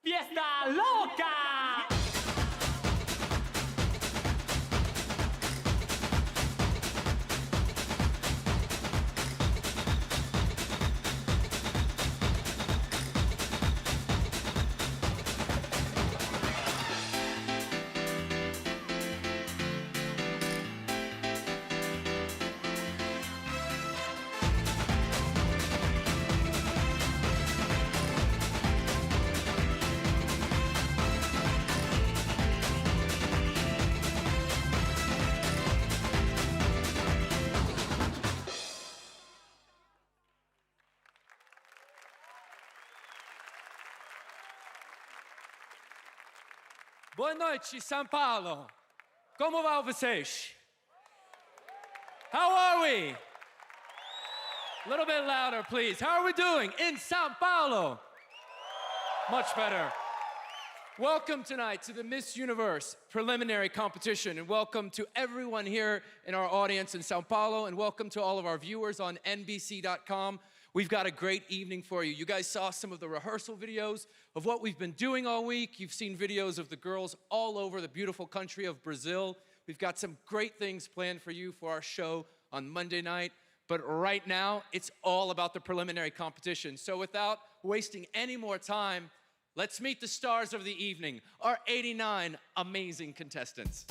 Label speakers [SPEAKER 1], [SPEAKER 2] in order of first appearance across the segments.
[SPEAKER 1] Fiesta loca!
[SPEAKER 2] Boa noite, São Paulo. Como vai vocês? How are we? A little bit louder, please. How are we doing in São Paulo? Much better. Welcome tonight to the Miss Universe preliminary competition, and welcome to everyone here in our audience in São Paulo, and welcome to all of our viewers on NBC.com. We've got a great evening for you. You guys saw some of the rehearsal videos of what we've been doing all week. You've seen videos of the girls all over the beautiful country of Brazil. We've got some great things planned for you for our show on Monday night. But right now, it's all about the preliminary competition. So without wasting any more time, let's meet the stars of the evening, our 89 amazing contestants.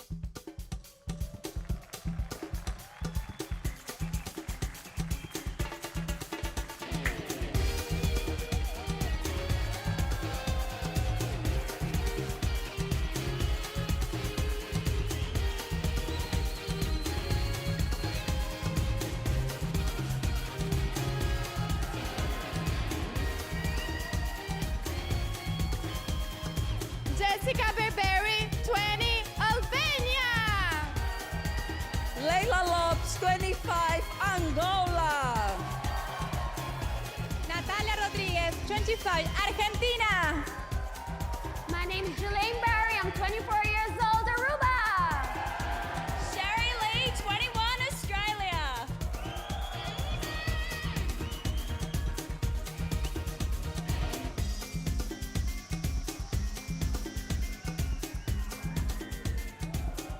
[SPEAKER 3] Jessica Berberry, 20, Albania.
[SPEAKER 4] Layla Lopes, 25, Angola.
[SPEAKER 3] Natalia Rodriguez, 25, Argentina.
[SPEAKER 5] My name is Jelaine Barry. I'm 24 years old, Aruba.
[SPEAKER 3] Sherry Lee, 21, Australia.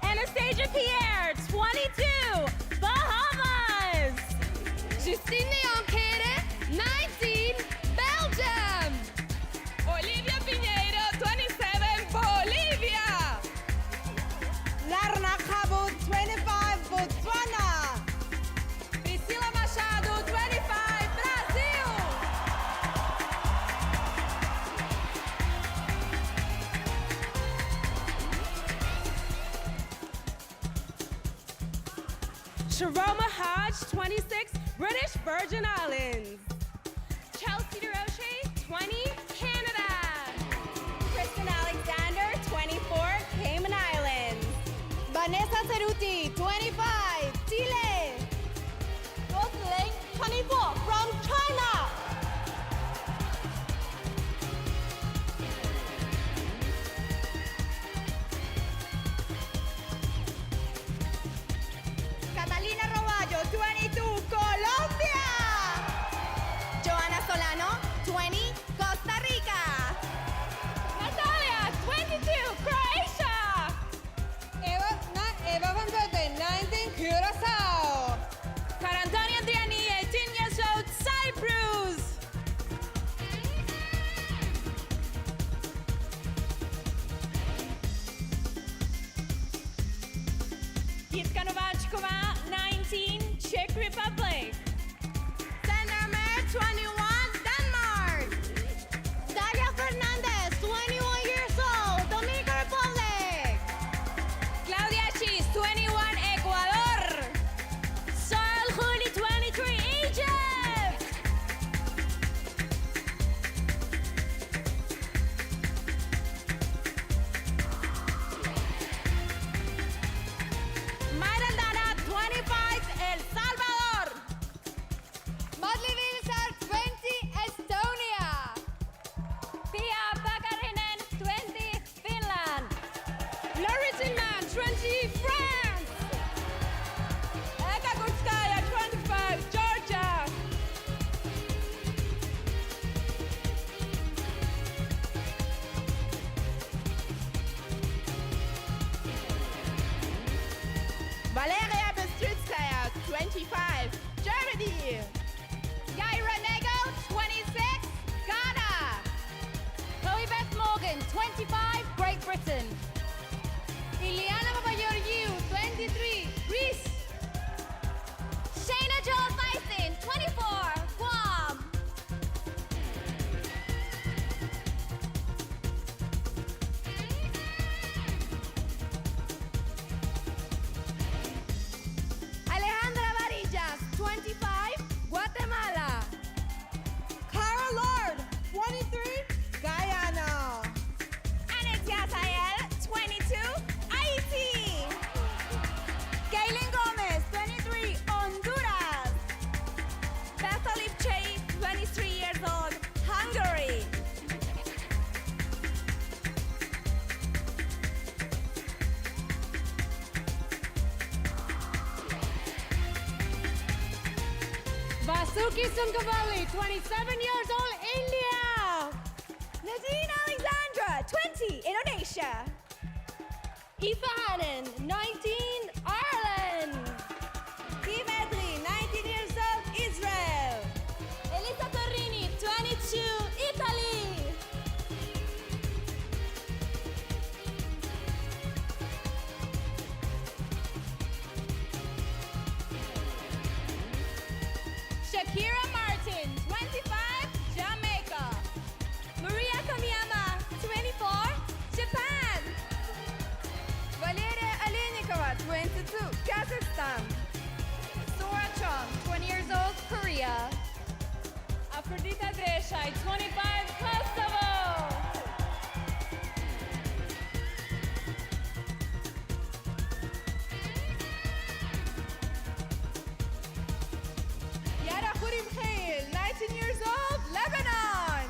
[SPEAKER 3] Anastasia Pierre, 22, Bahamas. Justine Leon-Kere, 19, Belgium. Olivia Pinheiro, 27, Bolivia.
[SPEAKER 4] Larna Cabo, 25, Botswana.
[SPEAKER 3] Priscila Machado, 25, Brasil. Sharoma Hodge, 26, British Virgin Islands. Chelsea DeRoche, 20, Canada.
[SPEAKER 4] Kristen Alexander, 24, Cayman Islands. Vanessa Cerruti, 25, Chile. Rosalind, 24, from China. Catalina Roballo, 22, Colombia. Joana Solano, 20, Costa Rica.
[SPEAKER 3] Natalia, 22, Croatia.
[SPEAKER 4] Eva Van Velde, 19, Curaçao.
[SPEAKER 3] Carantoni Andriani, 18 years old, Cyprus. Jitka Nováčková, 19, Czech Republic.
[SPEAKER 4] Sandra Mayer, 21, Denmark. Daria Fernandez, 21 years old, Dominican Republic.
[SPEAKER 3] Claudia Chis, 21, Ecuador. Saul Juli, 23, Egypt. Mayra Dana,
[SPEAKER 4] 25, Germany.
[SPEAKER 3] Yaira Nego, 26, Ghana. Chloe Beth Morgan, 25, Great Britain.
[SPEAKER 4] Iliana Papageorgiou, 23, Greece.
[SPEAKER 5] Shayna Joel Bison, 24, Guam.
[SPEAKER 4] Alejandra Varillas, 25, Guatemala. Cara Lord, 23, Guyana.
[SPEAKER 3] Anetia Sayel, 22, Haiti. Kaylin Gomez, 23, Honduras. Beth Lipchey, 23 years old, Hungary.
[SPEAKER 4] Vasuki Sungavalli, 27 years old, India.
[SPEAKER 3] Nadine Alexandra, 20, Indonesia.
[SPEAKER 4] Aoife Hannon, 19, Ireland.
[SPEAKER 3] Kim Edri, 19 years old, Israel. Elisa Torrini, 22, Italy. Shakira Martin, 25, Jamaica. Maria Kamiyama, 24, Japan. Valeria Alenikova, 22, Kazakhstan. Sora Chong, 20 years old, Korea. Aphrodita Dreshai, 25, Kosovo. Yara Hurim Khail, 19 years old, Lebanon.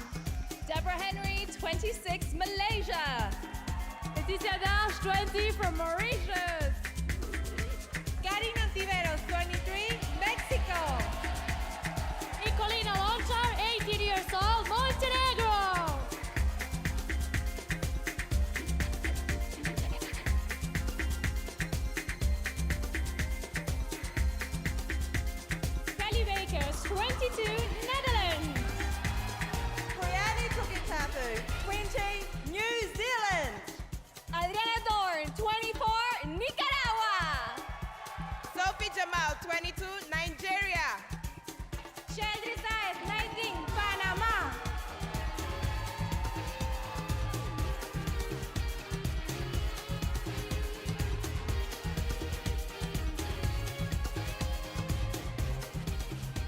[SPEAKER 3] Deborah Henry, 26, Malaysia. Leticia Dash, 20, from Mauritius. Karina Tiveros, 23, Mexico.
[SPEAKER 4] Nicolina Lonchar, 18 years old, Montenegro.
[SPEAKER 3] Kelly Baker, 22, Netherlands. Brianna Tukitapu, 20, New Zealand. Adriana Dorn, 24, Nicaragua. Sophie Jamal, 22, Nigeria. Sheldry Saez, 19, Panama.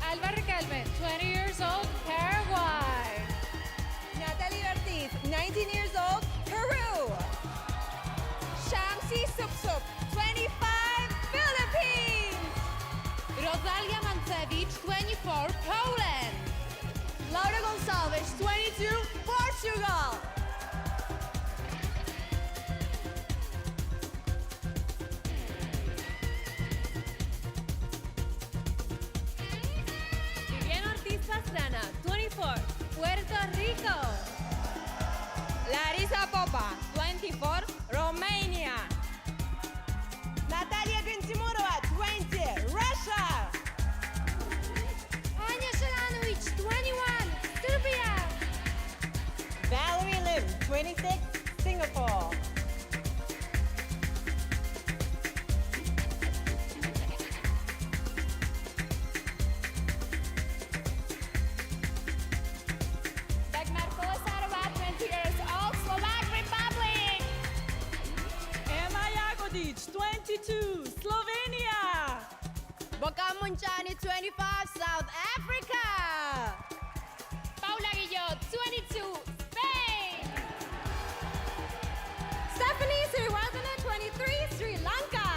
[SPEAKER 3] Alba Recalme, 20 years old, Paraguay. Natalie Ortiz, 19 years old, Peru. Shamsi Supsup, 25, Philippines. Rosalia Mancevich, 24, Poland. Laura Gonçalves, 22, Portugal. Viviana Ortiz Pastrana, 24, Puerto Rico. Larisa Popa, 24, Romania. Natalia Gentimurova, 20, Russia.
[SPEAKER 4] Anya Shalanovic, 21, Serbia.
[SPEAKER 3] Valerie Lim, 26, Singapore. Dagmar Kolesarova, 20 years old, Slovak Republic.
[SPEAKER 1] Emma Jagodic, 22, Slovenia.
[SPEAKER 3] Boka Munchani, 25, South Africa. Paula Guillot, 22, Spain. Stephanie Sriwardana, 23, Sri Lanka.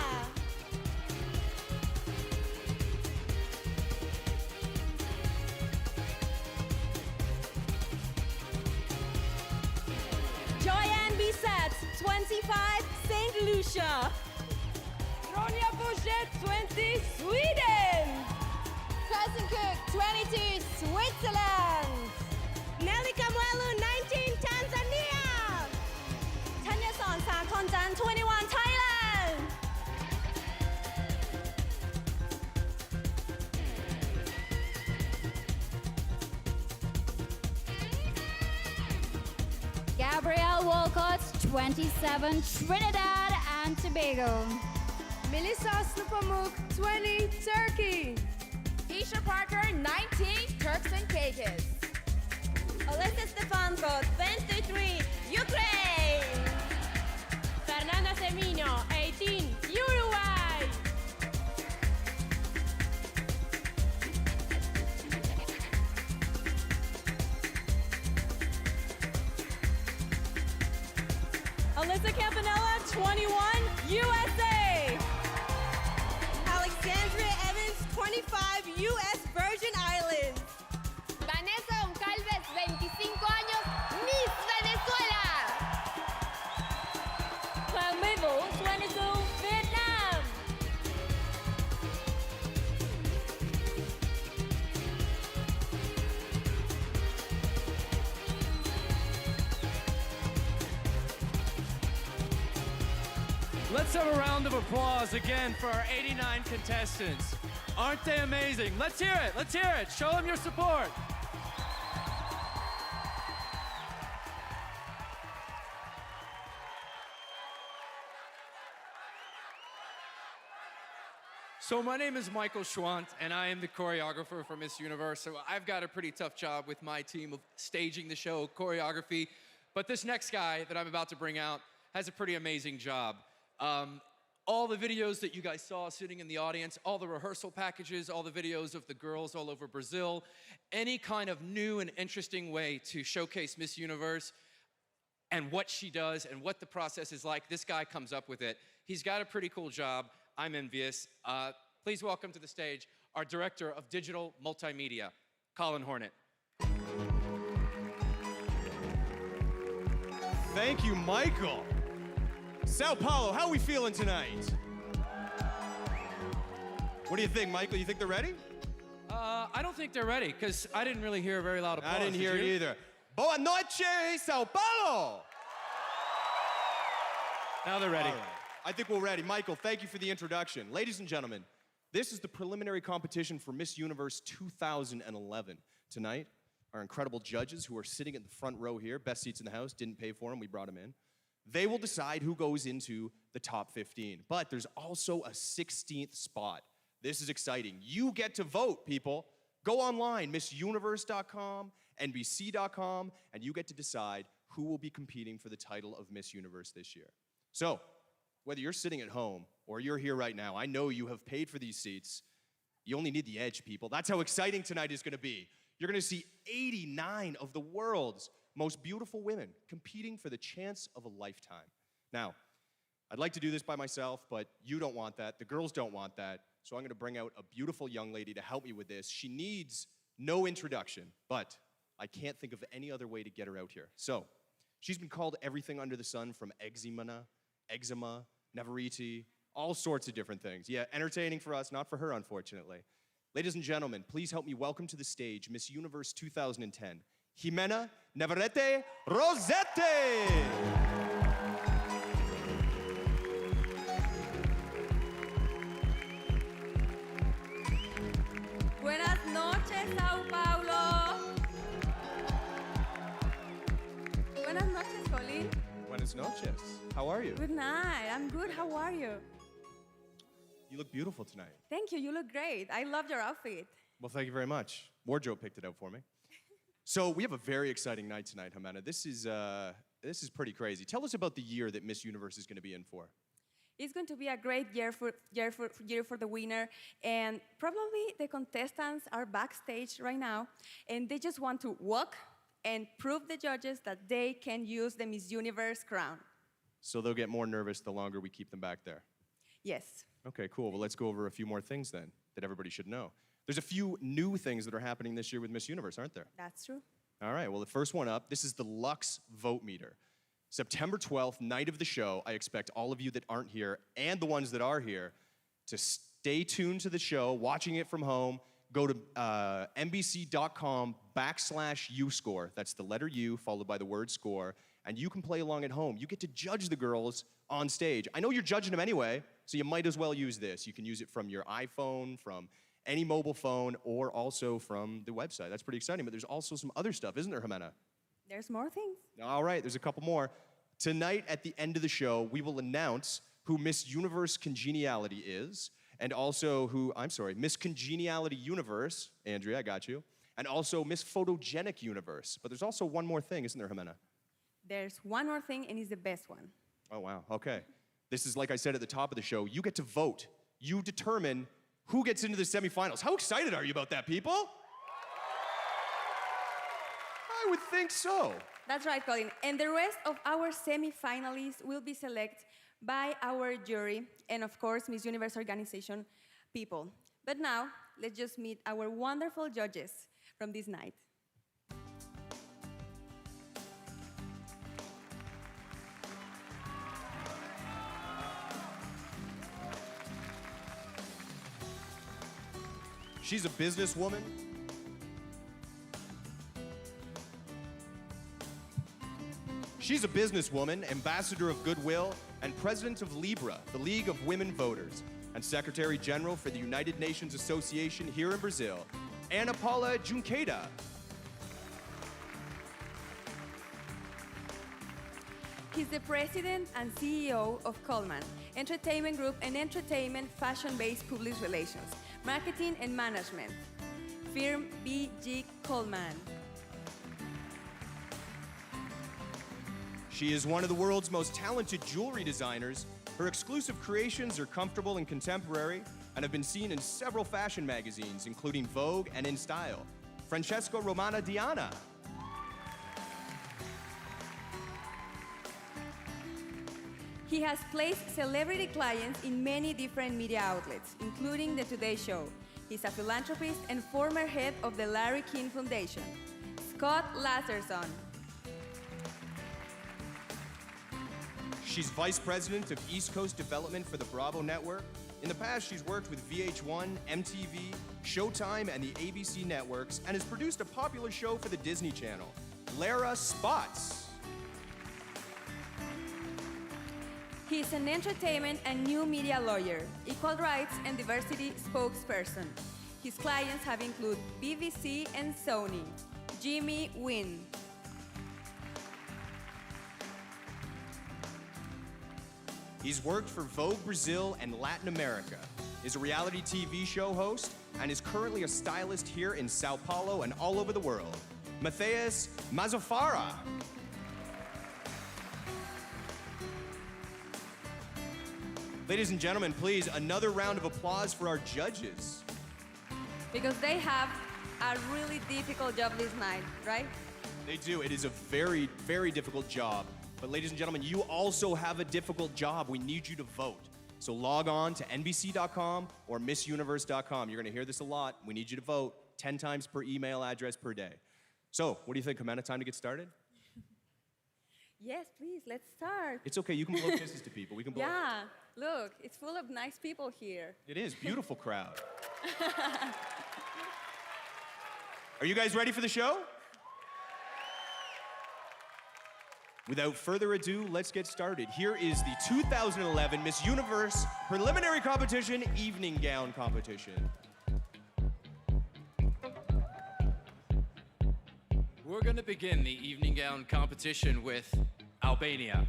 [SPEAKER 3] Joyanne Bisset, 25, St. Lucia. Ronja Bourget, 20, Sweden. Cousin Cook, 22, Switzerland. Nelly Kamuelu, 19, Tanzania. Tanya Sonsa Kontan, 21, Thailand.
[SPEAKER 5] Walcott, 27, Trinidad and Tobago.
[SPEAKER 3] Melissa Slupamuk, 20, Turkey.
[SPEAKER 6] Isha Parker, 19, Turks and Caicos.
[SPEAKER 3] Alyssa Stefanko, 23, Ukraine.
[SPEAKER 4] Fernanda Semino, 18, Uruguay.
[SPEAKER 1] Alyssa Campanella, 21, USA.
[SPEAKER 3] Alexandria Evans, 25, U.S. Virgin Islands.
[SPEAKER 5] Vanessa Goncalves, 25 años, Miss Venezuela.
[SPEAKER 4] Hoàng My Vũ, 22, Vietnam.
[SPEAKER 2] Let's have a round of applause again for our 89 contestants. Aren't they amazing? Let's hear it. Let's hear it. Show them your support. So my name is Michael Schwant, and I am the choreographer for Miss Universe. So I've got a pretty tough job with my team of staging the show, choreography. But this next guy that I'm about to bring out has a pretty amazing job. All the videos that you guys saw sitting in the audience, all the rehearsal packages, all the videos of the girls all over Brazil, any kind of new and interesting way to showcase Miss Universe and what she does and what the process is like, this guy comes up with it. He's got a pretty cool job. I'm envious. Please welcome to the stage our Director of Digital Multimedia, Colin Hornet.
[SPEAKER 7] Thank you, Michael. Sao Paulo, how are we feeling tonight? What do you think, Michael? You think they're ready?
[SPEAKER 2] I don't think they're ready, because I didn't really hear a very loud applause.
[SPEAKER 7] I didn't hear
[SPEAKER 2] Did
[SPEAKER 7] it
[SPEAKER 2] you?
[SPEAKER 7] either. Boa noche, Sao Paulo!
[SPEAKER 2] Now they're ready.
[SPEAKER 7] All right. I think we're ready. Michael, thank you for the introduction. Ladies and gentlemen, this is the preliminary competition for Miss Universe 2011. Tonight, our incredible judges who are sitting in the front row here, best seats in the house, didn't pay for them, we brought them in. They will decide who goes into the top 15. But there's also a 16th spot. This is exciting. You get to vote, people. Go online, MissUniverse.com, NBC.com, and you get to decide who will be competing for the title of Miss Universe this year. So, whether you're sitting at home or you're here right now, I know you have paid for these seats. You only need the edge, people. That's how exciting tonight is going to be. You're going to see 89 of the world's most beautiful women competing for the chance of a lifetime. Now, I'd like to do this by myself, but you don't want that. The girls don't want that. So I'm going to bring out a beautiful young lady to help me with this. She needs no introduction, but I can't think of any other way to get her out here. So, she's been called everything under the sun, from eczema, neveriti, all sorts of different things. Yeah, entertaining for us, not for her, unfortunately. Ladies and gentlemen, please help me welcome to the stage Miss Universe 2010, Jimena Navarrete Rosete.
[SPEAKER 3] Buenas noches, Sao Paulo. Buenas noches, Colin.
[SPEAKER 7] Buenas noches. How are you?
[SPEAKER 3] Good night. I'm good. How are you?
[SPEAKER 7] You look beautiful tonight.
[SPEAKER 3] Thank you. You look great. I love your outfit.
[SPEAKER 7] Well, thank you very much. Wardrobe picked it out for me. So we have a very exciting night tonight, Jimena. This is pretty crazy. Tell us about the year that Miss Universe is going to be in for.
[SPEAKER 3] It's going to be a great year for the winner, and probably the contestants are backstage right now, and they just want to walk and prove the judges that they can use the Miss Universe crown.
[SPEAKER 7] So they'll get more nervous the longer we keep them back there.
[SPEAKER 3] Yes.
[SPEAKER 7] Okay, cool. Well, let's go over a few more things then that everybody should know. There's a few new things that are happening this year with Miss Universe, aren't there?
[SPEAKER 3] That's true.
[SPEAKER 7] All right, well, the first one up, this is the Lux Vote Meter. September 12th, night of the show, I expect all of you that aren't here and the ones that are here to stay tuned to the show, watching it from home. Go to NBC.com/UScore. That's the letter U followed by the word score. And you can play along at home. You get to judge the girls on stage. I know you're judging them anyway, so you might as well use this. You can use it from your iPhone, from any mobile phone, or also from the website. That's pretty exciting, but there's also some other stuff, isn't there, Jimena?
[SPEAKER 3] There's more things.
[SPEAKER 7] All right, there's a couple more. Tonight, at the end of the show, we will announce who Miss Universe Congeniality is, and also Miss Congeniality Universe, Andrea, I got you, and also Miss Photogenic Universe. But there's also one more thing, isn't there, Jimena?
[SPEAKER 3] There's one more thing, and it's the best one.
[SPEAKER 7] Oh, wow, okay. This is, like I said at the top of the show, you get to vote. You determine who gets into the semifinals. How excited are you about that, people? I would think so.
[SPEAKER 3] That's right, Colin. And the rest of our semi-finalists will be selected by our jury and, of course, Miss Universe organization people. But now, let's just meet our wonderful judges from this night.
[SPEAKER 7] She's a businesswoman. She's a businesswoman, ambassador of goodwill, and president of Libra, the League of Women Voters, and Secretary General for the United Nations Association here in Brazil, Ana Paula Junqueira.
[SPEAKER 3] He's the president and CEO of Coleman Entertainment Group and entertainment fashion-based public relations, marketing and management, firm B.G. Coleman.
[SPEAKER 7] She is one of the world's most talented jewelry designers. Her exclusive creations are comfortable and contemporary and have been seen in several fashion magazines, including Vogue and In Style. Francesco Romana Diana.
[SPEAKER 3] He has placed celebrity clients in many different media outlets, including The Today Show. He's a philanthropist and former head of the Larry King Foundation. Scott Lasserson.
[SPEAKER 7] She's vice president of East Coast Development for the Bravo Network. In the past, she's worked with VH1, MTV, Showtime, and the ABC networks, and has produced a popular show for the Disney Channel, Lara Spots.
[SPEAKER 3] He's an entertainment and new media lawyer, equal rights and diversity spokesperson. His clients have included BBC and Sony. Jimmy Wynn.
[SPEAKER 7] He's worked for Vogue Brazil and Latin America, is a reality TV show host, and is currently a stylist here in Sao Paulo and all over the world. Matthias Mazafara. Ladies and gentlemen, please, another round of applause for our judges.
[SPEAKER 3] Because they have a really difficult job this night, right?
[SPEAKER 7] They do. It is a very, very difficult job. But ladies and gentlemen, you also have a difficult job. We need you to vote. So log on to NBC.com or MissUniverse.com. You're going to hear this a lot. We need you to vote 10 times per email address per day. So, what do you think, Jimena? Time to get started?
[SPEAKER 3] Yes, please, let's start.
[SPEAKER 7] It's okay. You can blow kisses to people. We can blow.
[SPEAKER 3] Yeah, look, it's full of nice people here.
[SPEAKER 7] It is. Beautiful crowd. Are you guys ready for the show? Without further ado, let's get started. Here is the 2011 Miss Universe Preliminary Competition Evening Gown Competition.
[SPEAKER 2] We're gonna begin the evening gown competition with Albania.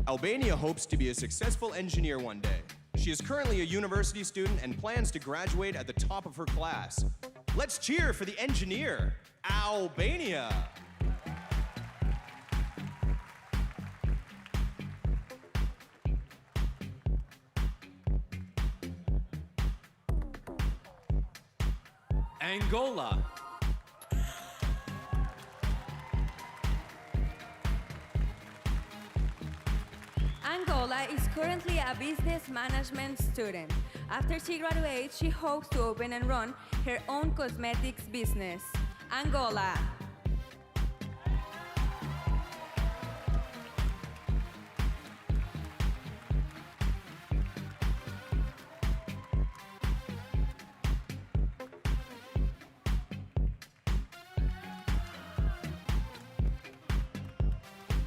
[SPEAKER 7] Albania hopes to be a successful engineer one day. She is currently a university student and plans to graduate at the top of her class. Let's cheer for the engineer, Albania.
[SPEAKER 2] Angola.
[SPEAKER 3] Angola is currently a business management student. After she graduates, she hopes to open and run her own cosmetics business. Angola.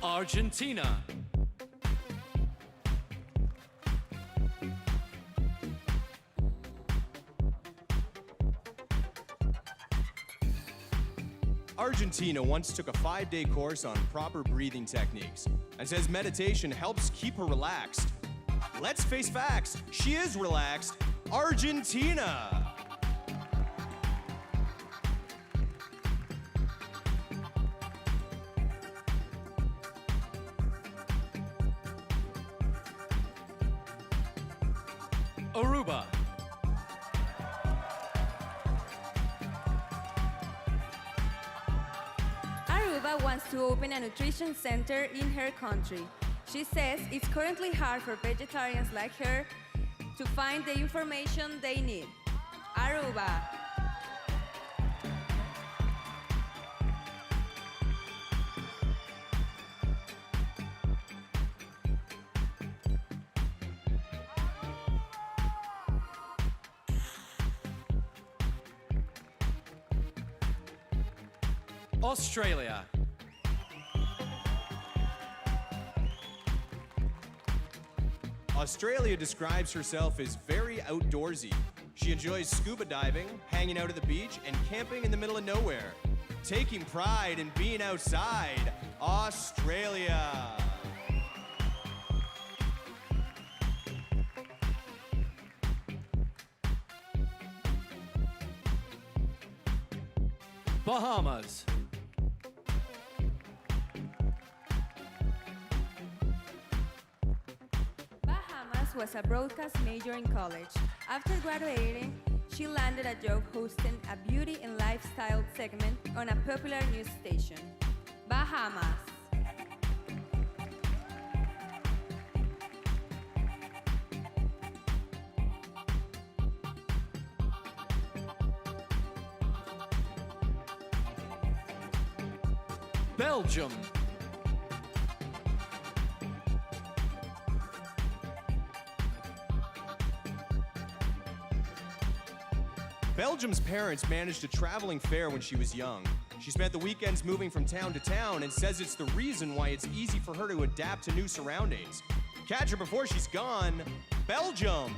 [SPEAKER 2] Argentina.
[SPEAKER 7] Argentina once took a 5-day course on proper breathing techniques and says meditation helps keep her relaxed. Let's face facts, she is relaxed. Argentina!
[SPEAKER 2] Aruba.
[SPEAKER 3] Aruba wants to open a nutrition center in her country. She says it's currently hard for vegetarians like her to find the information they need. Aruba.
[SPEAKER 2] Australia.
[SPEAKER 7] Australia describes herself as very outdoorsy. She enjoys scuba diving, hanging out at the beach, and camping in the middle of nowhere. Taking pride in being outside. Australia.
[SPEAKER 2] Bahamas.
[SPEAKER 3] Bahamas was a broadcast major in college. After graduating, she landed a job hosting a beauty and lifestyle segment on a popular news station. Bahamas.
[SPEAKER 2] Belgium.
[SPEAKER 7] Belgium's parents managed a traveling fair when she was young. She spent the weekends moving from town to town and says it's the reason why it's easy for her to adapt to new surroundings. Catch her before she's gone. Belgium!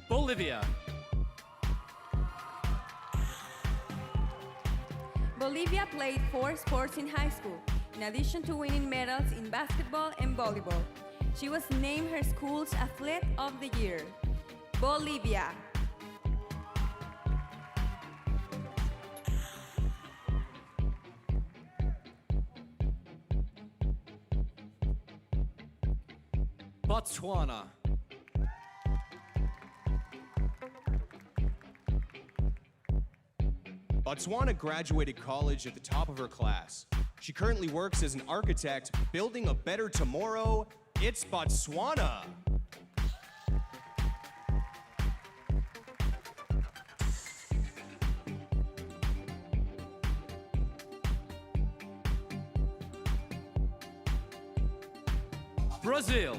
[SPEAKER 2] Bolivia.
[SPEAKER 3] Bolivia played 4 sports in high school, in addition to winning medals in basketball and volleyball. She was named her school's Athlete of the Year. Bolivia.
[SPEAKER 2] Botswana.
[SPEAKER 7] Botswana graduated college at the top of her class. She currently works as an architect building a better tomorrow. It's Botswana.
[SPEAKER 2] Brazil.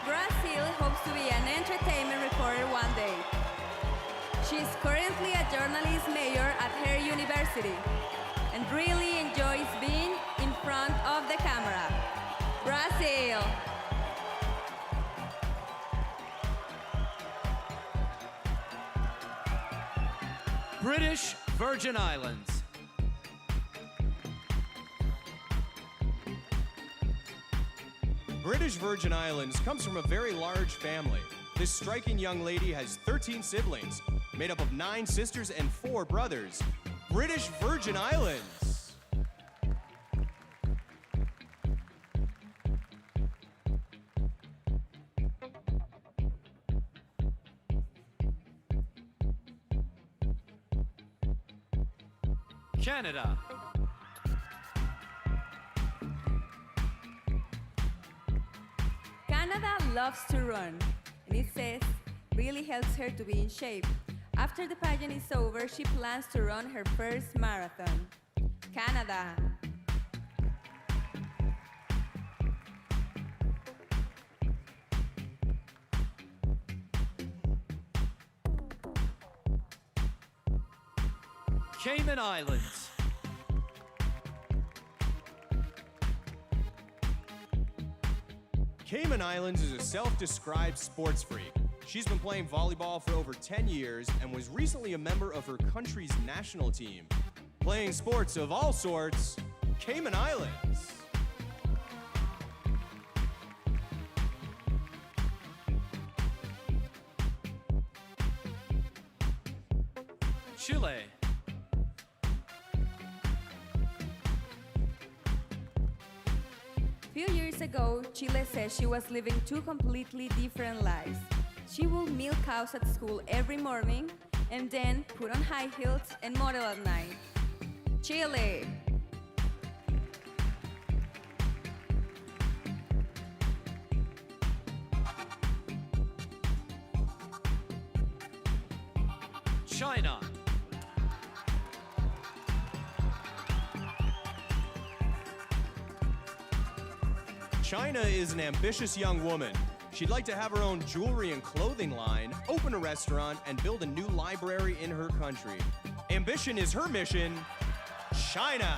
[SPEAKER 3] Brazil hopes to be an entertainment reporter one day. She is currently a journalist major at her university and really enjoys being in front of the camera. Brazil.
[SPEAKER 2] British Virgin Islands.
[SPEAKER 7] British Virgin Islands comes from a very large family. This striking young lady has 13 siblings, made up of 9 sisters and 4 brothers. British Virgin Islands.
[SPEAKER 2] Canada.
[SPEAKER 3] Canada loves to run, and it says really helps her to be in shape. After the pageant is over, she plans to run her first marathon. Canada.
[SPEAKER 2] Cayman Islands.
[SPEAKER 7] Cayman Islands is a self-described sports freak. She's been playing volleyball for over 10 years and was recently a member of her country's national team. Playing sports of all sorts, Cayman Islands.
[SPEAKER 2] Chile.
[SPEAKER 3] Few years ago, Chile said she was living two completely different lives. She would milk cows at school every morning and then put on high heels and model at night. Chile!
[SPEAKER 2] China.
[SPEAKER 7] China is an ambitious young woman. She'd like to have her own jewelry and clothing line, open a restaurant, and build a new library in her country. Ambition is her mission. China.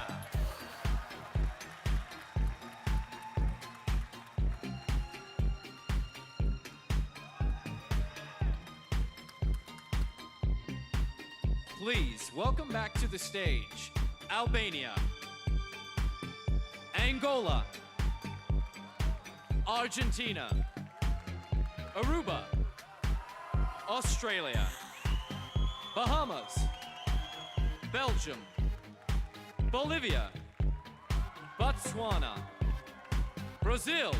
[SPEAKER 2] Please welcome back to the stage Albania, Angola, Argentina, Aruba, Australia, Bahamas, Belgium, Bolivia, Botswana, Brazil,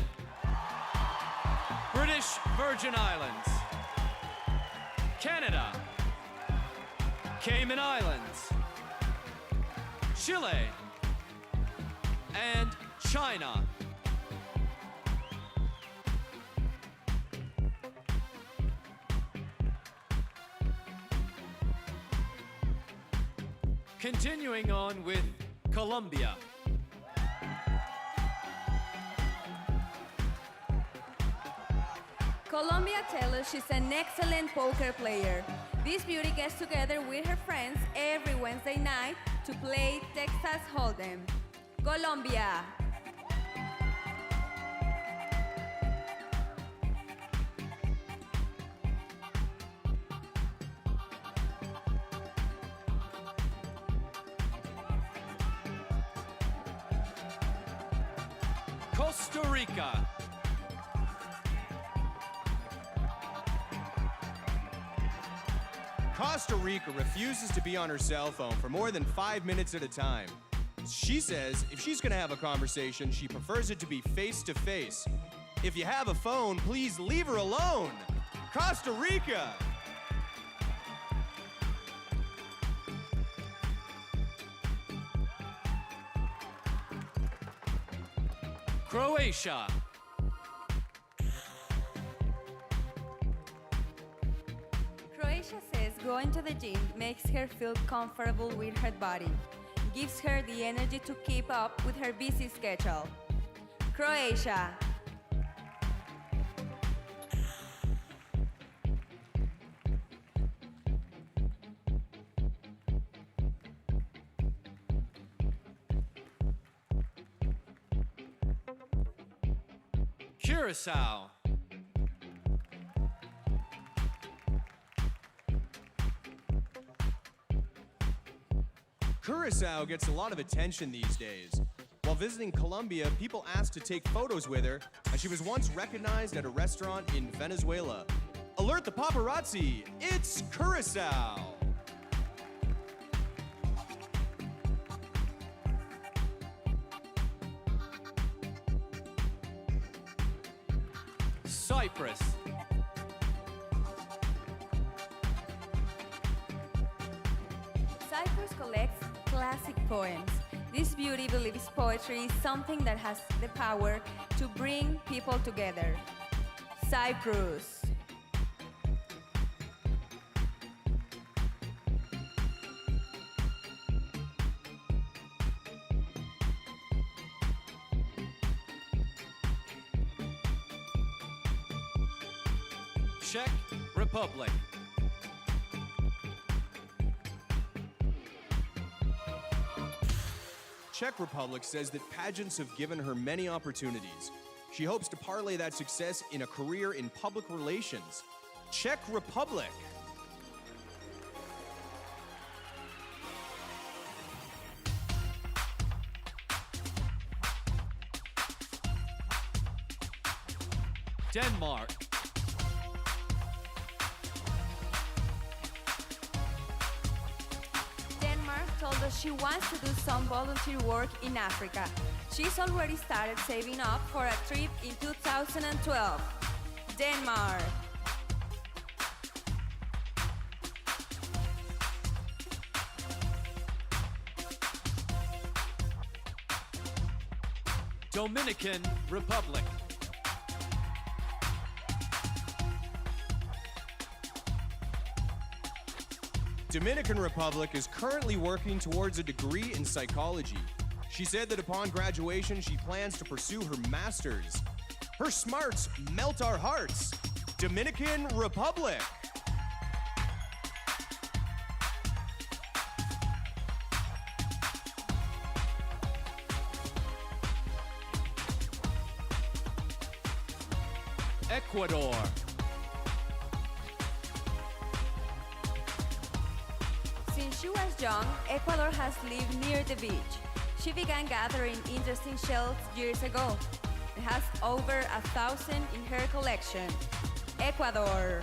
[SPEAKER 2] British Virgin Islands, Canada, Cayman Islands, Chile, and China. Continuing on with Colombia.
[SPEAKER 3] Colombia tells us she's an excellent poker player. This beauty gets together with her friends every Wednesday night to play Texas Hold'em. Colombia.
[SPEAKER 2] Costa Rica.
[SPEAKER 7] Costa Rica refuses to be on her cell phone for more than 5 minutes at a time. She says if she's gonna have a conversation, she prefers it to be face to face. If you have a phone, please leave her alone. Costa Rica!
[SPEAKER 2] Croatia.
[SPEAKER 3] Croatia says going to the gym makes her feel comfortable with her body, gives her the energy to keep up with her busy schedule. Croatia.
[SPEAKER 2] Curacao.
[SPEAKER 7] Curacao gets a lot of attention these days. While visiting Colombia, people asked to take photos with her, and she was once recognized at a restaurant in Venezuela. Alert the paparazzi! It's Curacao!
[SPEAKER 2] Cyprus.
[SPEAKER 3] Cyprus collects classic poems. This beauty believes poetry is something that has the power to bring people together. Cyprus.
[SPEAKER 2] Czech Republic.
[SPEAKER 7] Czech Republic says that pageants have given her many opportunities. She hopes to parlay that success in a career in public relations. Czech Republic.
[SPEAKER 2] Denmark.
[SPEAKER 3] Denmark told us she wants to do some volunteer work in Africa. She's already started saving up for a trip in 2012. Denmark.
[SPEAKER 2] Dominican Republic.
[SPEAKER 7] Dominican Republic is currently working towards a degree in psychology. She said that upon graduation, she plans to pursue her master's. Her smarts melt our hearts. Dominican Republic.
[SPEAKER 2] Ecuador.
[SPEAKER 3] Since she was young, Ecuador has lived near the beach. She began gathering interesting shells years ago and has over 1,000 in her collection. Ecuador.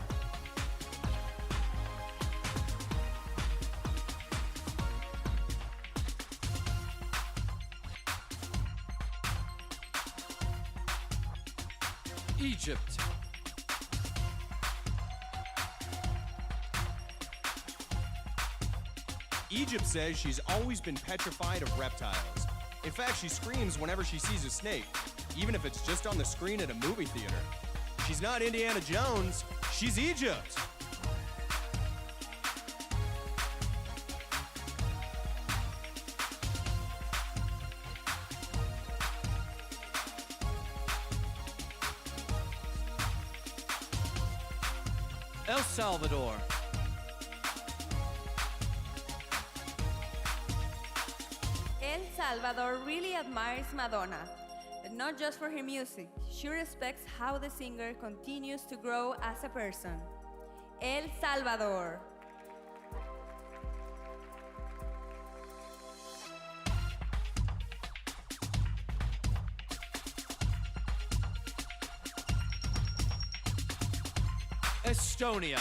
[SPEAKER 2] Egypt.
[SPEAKER 7] Egypt says she's always been petrified of reptiles. In fact, she screams whenever she sees a snake, even if it's just on the screen at a movie theater. She's not Indiana Jones, she's Egypt.
[SPEAKER 2] El Salvador.
[SPEAKER 3] El Salvador really admires Madonna, but not just for her music. She respects how the singer continues to grow as a person. El Salvador.
[SPEAKER 2] Estonia.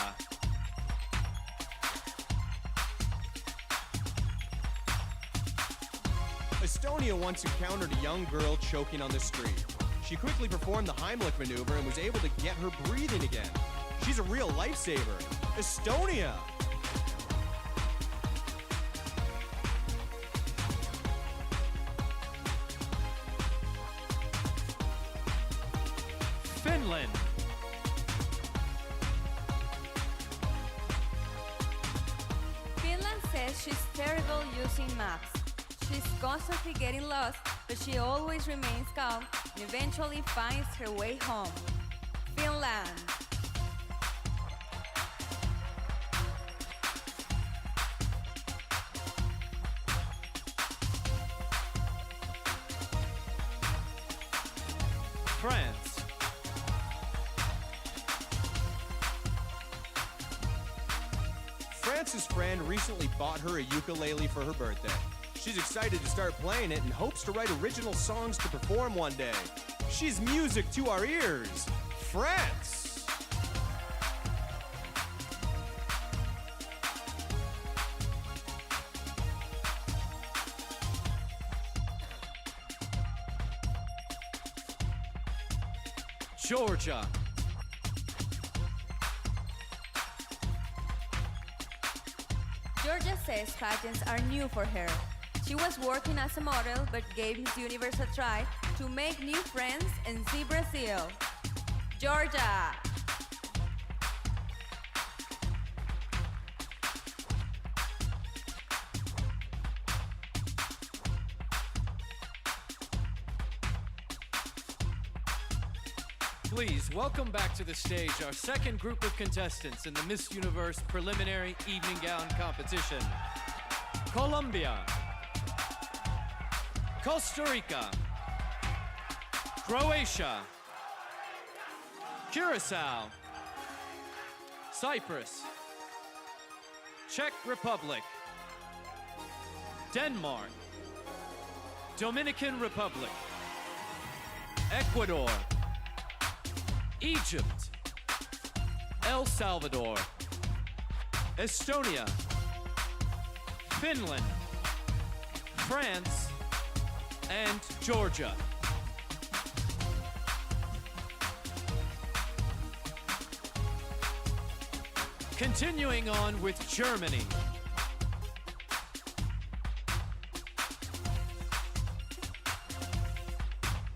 [SPEAKER 7] Estonia once encountered a young girl choking on the street. She quickly performed the Heimlich maneuver and was able to get her breathing again. She's a real lifesaver. Estonia!
[SPEAKER 2] Finland.
[SPEAKER 3] Finland says she's terrible using maps. She's constantly getting lost, but she always remains calm and eventually finds her way home. Finland.
[SPEAKER 2] France.
[SPEAKER 7] France's friend recently bought her a ukulele for her birthday. She's excited to start playing it and hopes to write original songs to perform one day. She's music to our ears. France!
[SPEAKER 2] Georgia.
[SPEAKER 3] Georgia says pageants are new for her. She was working as a model but gave Miss Universe a try to make new friends and see Brazil. Georgia.
[SPEAKER 2] Please welcome back to the stage our second group of contestants in the Miss Universe preliminary evening gown competition. Colombia, Costa Rica, Croatia, Curacao, Cyprus, Czech Republic, Denmark, Dominican Republic, Ecuador, Egypt, El Salvador, Estonia, Finland, France, and Georgia. Continuing on with Germany.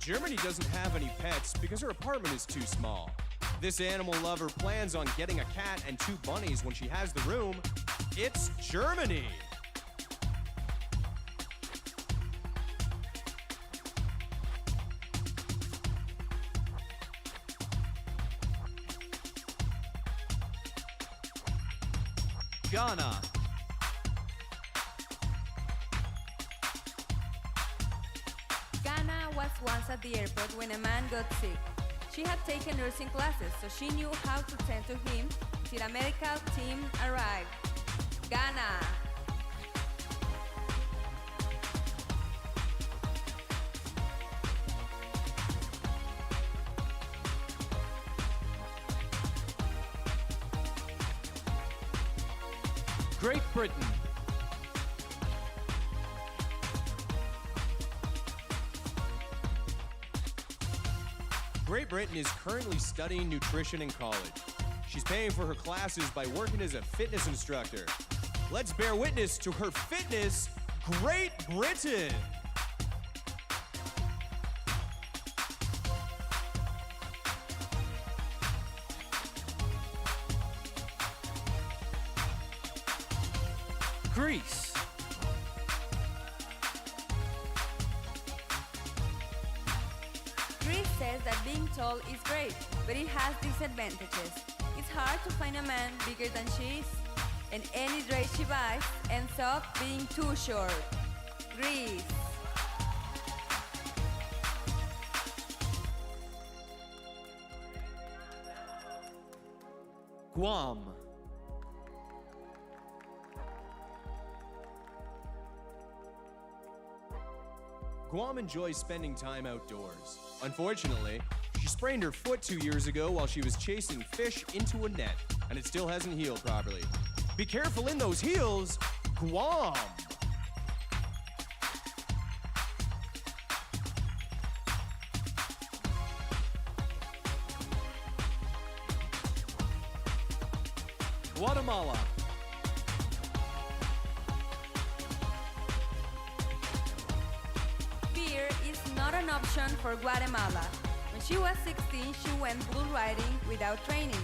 [SPEAKER 7] Germany doesn't have any pets because her apartment is too small. This animal lover plans on getting a cat and 2 bunnies when she has the room. It's Germany.
[SPEAKER 2] Ghana.
[SPEAKER 3] Ghana was once at the airport when a man got sick. She had taken nursing classes, so she knew how to tend to him till a medical team arrived. Ghana.
[SPEAKER 2] Great Britain.
[SPEAKER 7] Great Britain is currently studying nutrition in college. She's paying for her classes by working as a fitness instructor. Let's bear witness to her fitness, Great Britain.
[SPEAKER 2] Greece.
[SPEAKER 3] Greece says that being tall is great, but it has disadvantages. It's hard to find a man bigger than she is, and any dress she buys ends up being too short. Greece.
[SPEAKER 2] Guam.
[SPEAKER 7] Guam enjoys spending time outdoors. Unfortunately, she sprained her foot 2 years ago while she was chasing fish into a net, and it still hasn't healed properly. Be careful in those heels, Guam!
[SPEAKER 2] Guatemala.
[SPEAKER 3] Fear is not an option for Guatemala. When she was 16, she went bull riding without training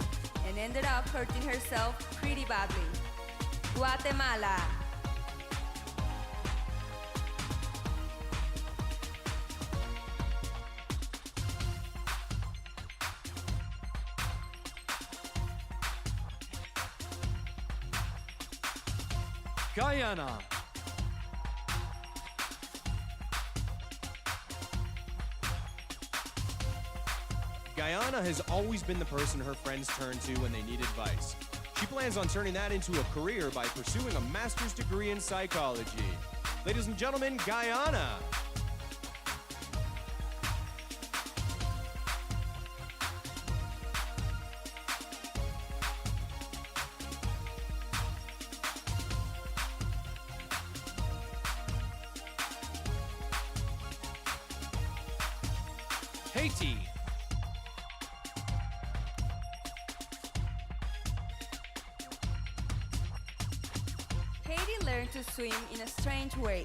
[SPEAKER 3] and ended up hurting herself pretty badly. Guatemala.
[SPEAKER 2] Guyana.
[SPEAKER 7] Guyana has always been the person her friends turn to when they need advice. She plans on turning that into a career by pursuing a master's degree in psychology. Ladies and gentlemen, Guyana.
[SPEAKER 2] Haiti.
[SPEAKER 3] Haiti learned to swim in a strange way.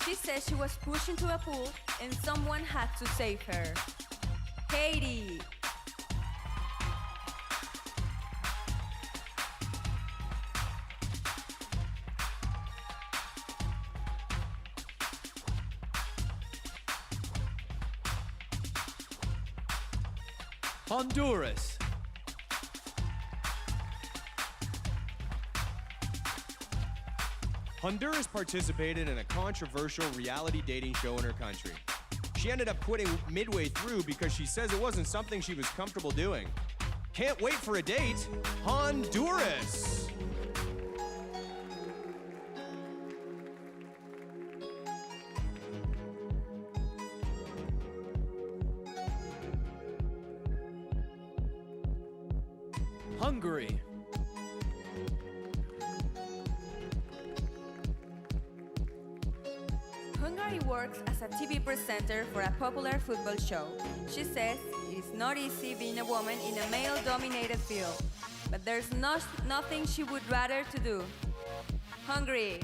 [SPEAKER 3] She says she was pushed into a pool and someone had to save her. Haiti.
[SPEAKER 2] Honduras.
[SPEAKER 7] Honduras participated in a controversial reality dating show in her country. She ended up quitting midway through because she says it wasn't something she was comfortable doing. Can't wait for a date, Honduras.
[SPEAKER 2] Hungary.
[SPEAKER 3] Hungary works as a TV presenter for a popular football show. She says it's not easy being a woman in a male-dominated field, but there's nothing she would rather to do. Hungary.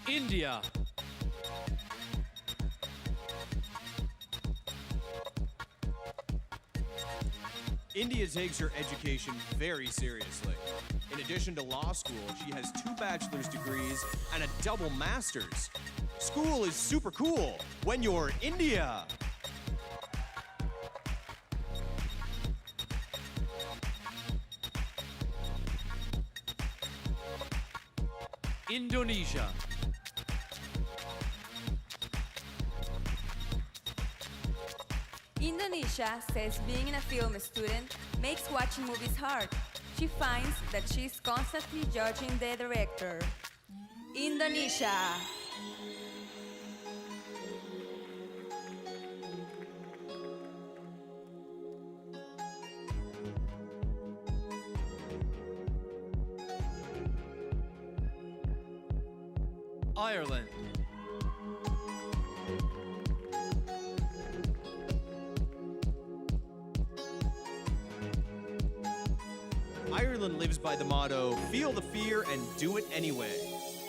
[SPEAKER 2] India.
[SPEAKER 7] India takes her education very seriously. In addition to law school, she has 2 bachelor's degrees and a double master's. School is super cool when you're India.
[SPEAKER 2] Indonesia.
[SPEAKER 3] Indonesia says being a film student makes watching movies hard. She finds that she's constantly judging the director. Indonesia.
[SPEAKER 2] Ireland.
[SPEAKER 7] Ireland lives by the motto, feel the fear and do it anyway.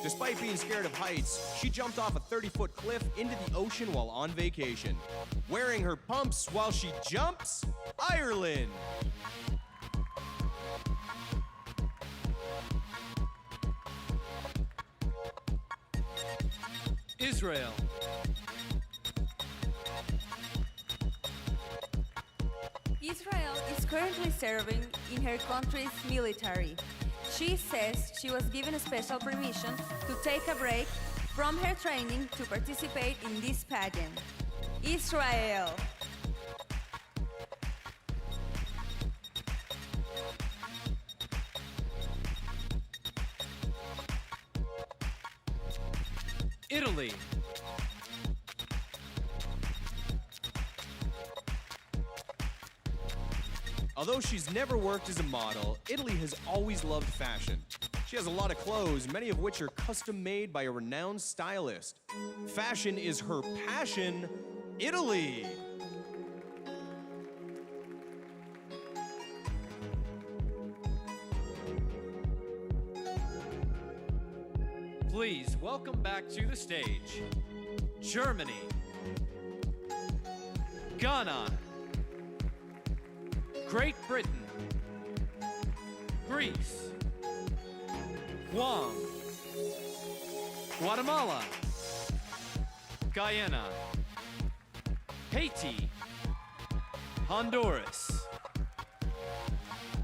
[SPEAKER 7] Despite being scared of heights, she jumped off a 30-foot cliff into the ocean while on vacation. Wearing her pumps while she jumps? Ireland!
[SPEAKER 2] Israel.
[SPEAKER 3] Israel is currently serving in her country's military. She says she was given a special permission to take a break from her training to participate in this pageant. Israel.
[SPEAKER 2] Italy.
[SPEAKER 7] Although she's never worked as a model, Italy has always loved fashion. She has a lot of clothes, many of which are custom made by a renowned stylist. Fashion is her passion. Italy!
[SPEAKER 2] Please welcome back to the stage, Germany, Ghana, Great Britain, Greece, Guam, Guatemala, Guyana, Haiti, Honduras,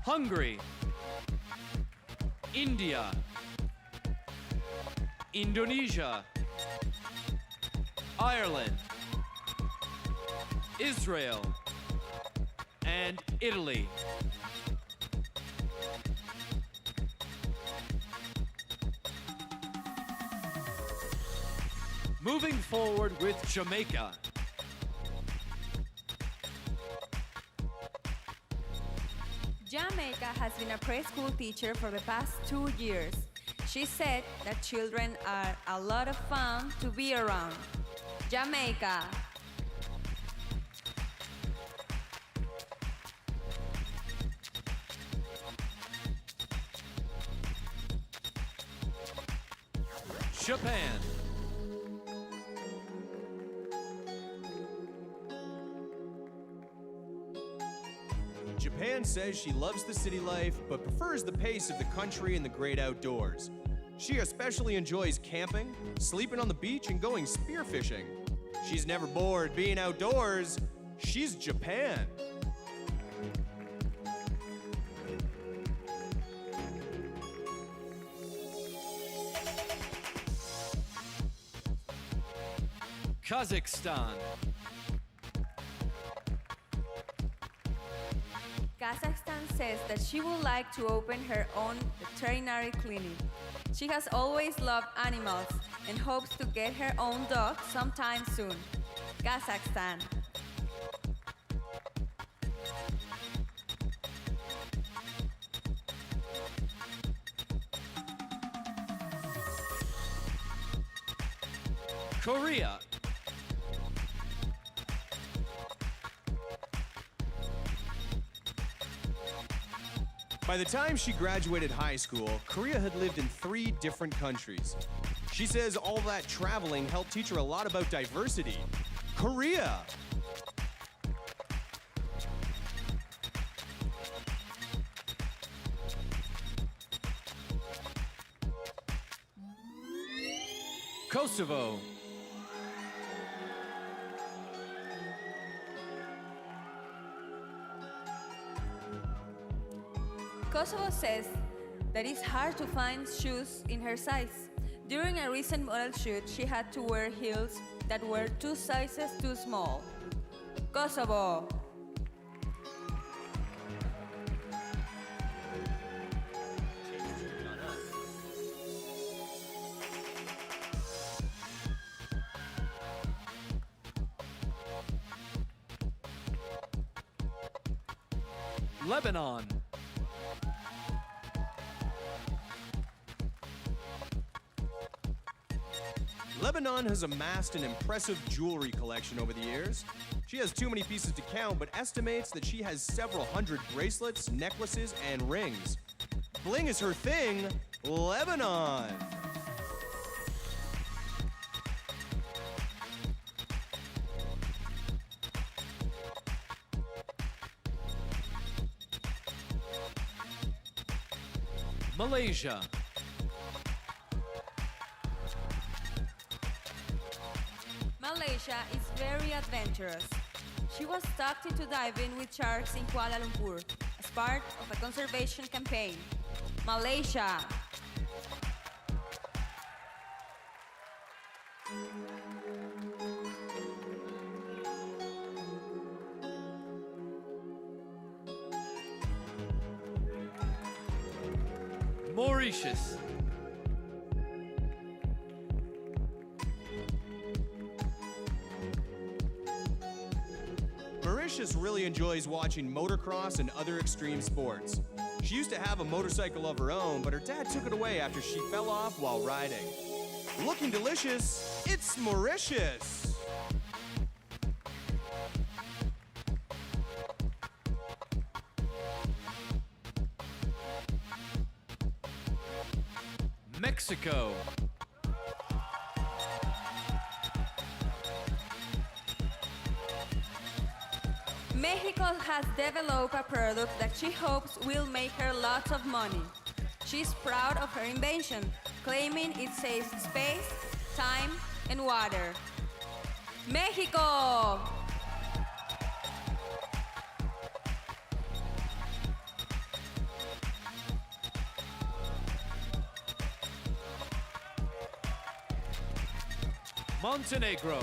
[SPEAKER 2] Hungary, India, Indonesia, Ireland, Israel, and Italy. Moving forward with Jamaica.
[SPEAKER 3] Jamaica has been a preschool teacher for the past 2 years. She said that children are a lot of fun to be around. Jamaica.
[SPEAKER 2] Japan.
[SPEAKER 7] Japan says she loves the city life, but prefers the pace of the country and the great outdoors. She especially enjoys camping, sleeping on the beach, and going spearfishing. She's never bored being outdoors. She's Japan.
[SPEAKER 2] Kazakhstan.
[SPEAKER 3] Kazakhstan says that she would like to open her own veterinary clinic. She has always loved animals and hopes to get her own dog sometime soon. Kazakhstan.
[SPEAKER 2] Korea.
[SPEAKER 7] By the time she graduated high school, Korea had lived in 3 different countries. She says all that traveling helped teach her a lot about diversity. Korea!
[SPEAKER 2] Kosovo.
[SPEAKER 3] Kosovo says that it's hard to find shoes in her size. During a recent model shoot, she had to wear heels that were 2 sizes too small. Kosovo.
[SPEAKER 2] Lebanon.
[SPEAKER 7] Lebanon has amassed an impressive jewelry collection over the years. She has too many pieces to count, but estimates that she has several hundred bracelets, necklaces, and rings. Bling is her thing. Lebanon.
[SPEAKER 2] Malaysia.
[SPEAKER 3] Malaysia is very adventurous. She was tucked into diving with sharks in Kuala Lumpur as part of a conservation campaign. Malaysia.
[SPEAKER 2] Mauritius.
[SPEAKER 7] Mauritius really enjoys watching motocross and other extreme sports. She used to have a motorcycle of her own, but her dad took it away after she fell off while riding. Looking delicious, it's Mauritius.
[SPEAKER 2] Mexico.
[SPEAKER 3] Mexico has developed a product that she hopes will make her lots of money. She's proud of her invention, claiming it saves space, time, and water. Mexico!
[SPEAKER 2] Montenegro.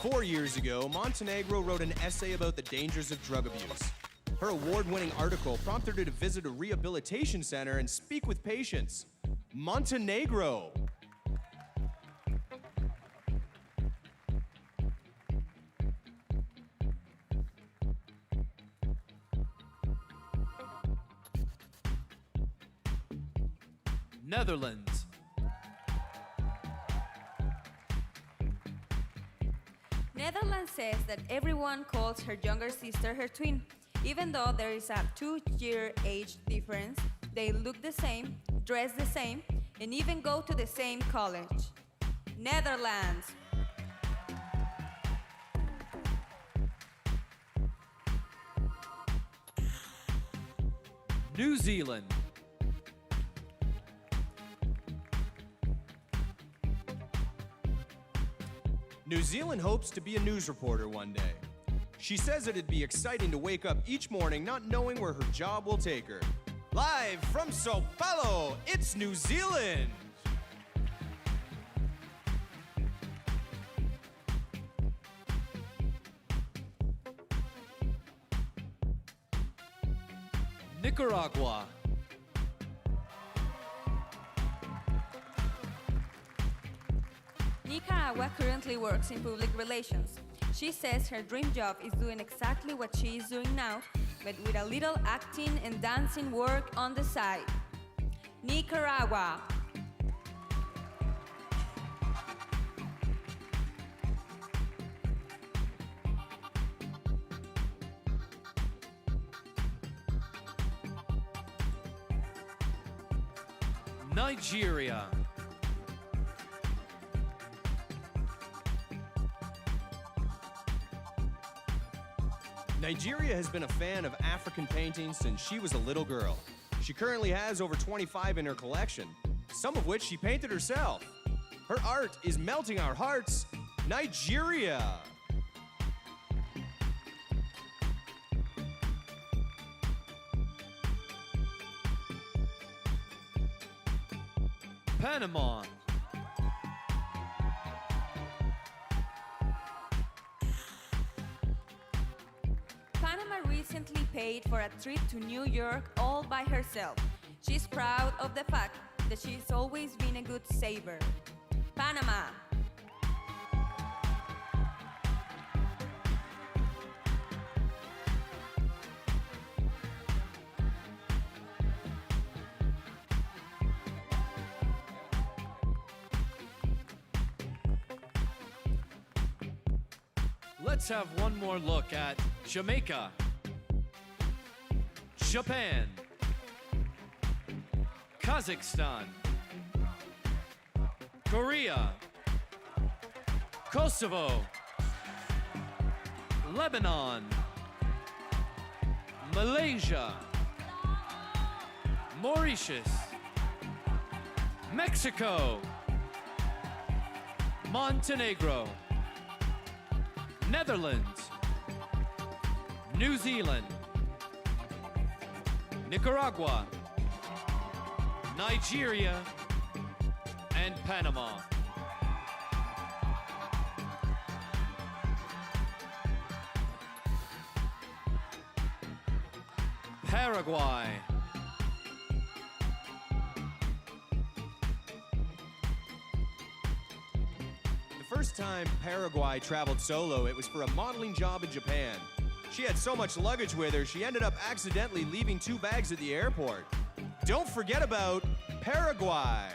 [SPEAKER 7] 4 years ago, Montenegro wrote an essay about the dangers of drug abuse. Her award-winning article prompted her to visit a rehabilitation center and speak with patients. Montenegro.
[SPEAKER 2] Netherlands.
[SPEAKER 3] Netherlands says that everyone calls her younger sister her twin. Even though there is a 2-year age difference, they look the same, dress the same, and even go to the same college. Netherlands.
[SPEAKER 2] New Zealand.
[SPEAKER 7] New Zealand hopes to be a news reporter one day. She says it'd be exciting to wake up each morning not knowing where her job will take her. Live from Sao Paulo, it's New Zealand.
[SPEAKER 2] Nicaragua.
[SPEAKER 3] Nicaragua currently works in public relations. She says her dream job is doing exactly what she is doing now, but with a little acting and dancing work on the side. Nicaragua.
[SPEAKER 2] Nigeria.
[SPEAKER 7] Nigeria has been a fan of African painting since she was a little girl. She currently has over 25 in her collection, some of which she painted herself. Her art is melting our hearts. Nigeria!
[SPEAKER 2] Panama.
[SPEAKER 3] Panama recently paid for a trip to New York all by herself. She's proud of the fact that she's always been a good saver. Panama.
[SPEAKER 2] Let's have one more look at Jamaica. Japan. Kazakhstan. Korea. Kosovo. Lebanon. Malaysia. Mauritius. Mexico. Montenegro. Netherlands, New Zealand, Nicaragua, Nigeria, and Panama. Paraguay.
[SPEAKER 7] First time Paraguay traveled solo, it was for a modeling job in Japan. She had so much luggage with her, she ended up accidentally leaving 2 bags at the airport. Don't forget about Paraguay.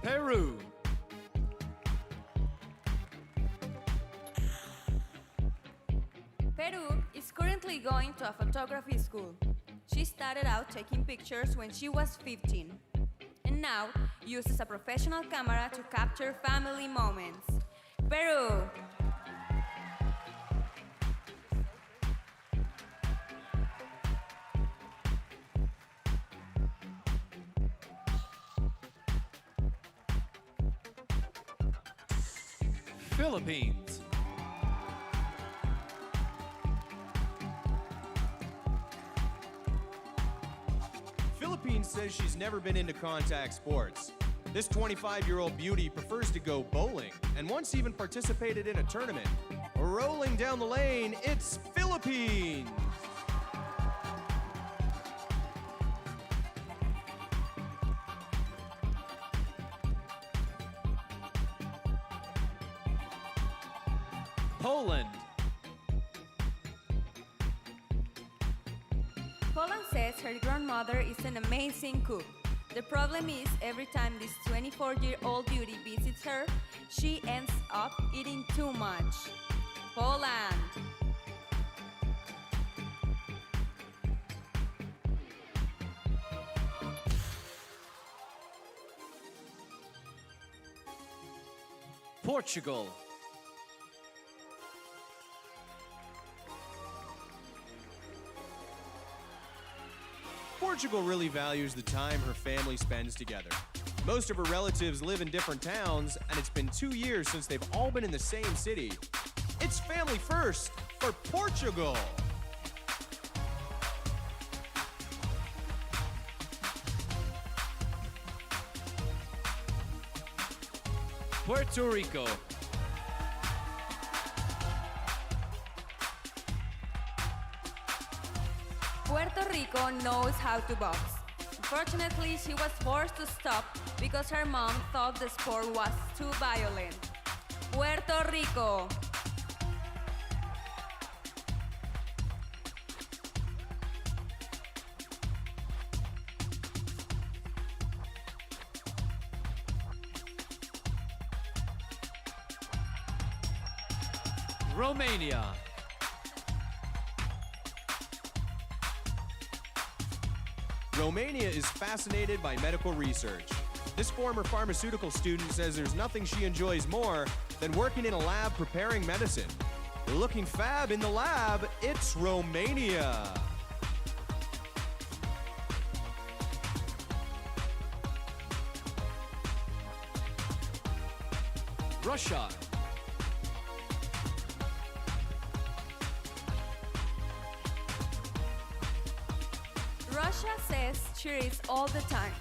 [SPEAKER 2] Peru.
[SPEAKER 3] Peru is currently going to a photography school. She started out taking pictures when she was 15 and now uses a professional camera to capture family moments. Peru.
[SPEAKER 2] Philippines.
[SPEAKER 7] Philippines says she's never been into contact sports. This 25-year-old beauty prefers to go bowling and once even participated in a tournament. Rolling down the lane, it's Philippines.
[SPEAKER 2] Poland.
[SPEAKER 3] Poland says her grandmother is an amazing cook. The problem is, every time this 24-year-old beauty visits her, she ends up eating too much. Poland.
[SPEAKER 2] Portugal.
[SPEAKER 7] Portugal really values the time her family spends together. Most of her relatives live in different towns, and it's been 2 years since they've all been in the same city. It's family first for Portugal.
[SPEAKER 2] Puerto Rico.
[SPEAKER 3] Puerto Rico knows how to box. Unfortunately, she was forced to stop because her mom thought the sport was too violent. Puerto Rico.
[SPEAKER 2] Romania.
[SPEAKER 7] Romania is fascinated by medical research. This former pharmaceutical student says there's nothing she enjoys more than working in a lab preparing medicine. Looking fab in the lab, it's Romania.
[SPEAKER 2] Russia.
[SPEAKER 3] Russia says she reads all the time.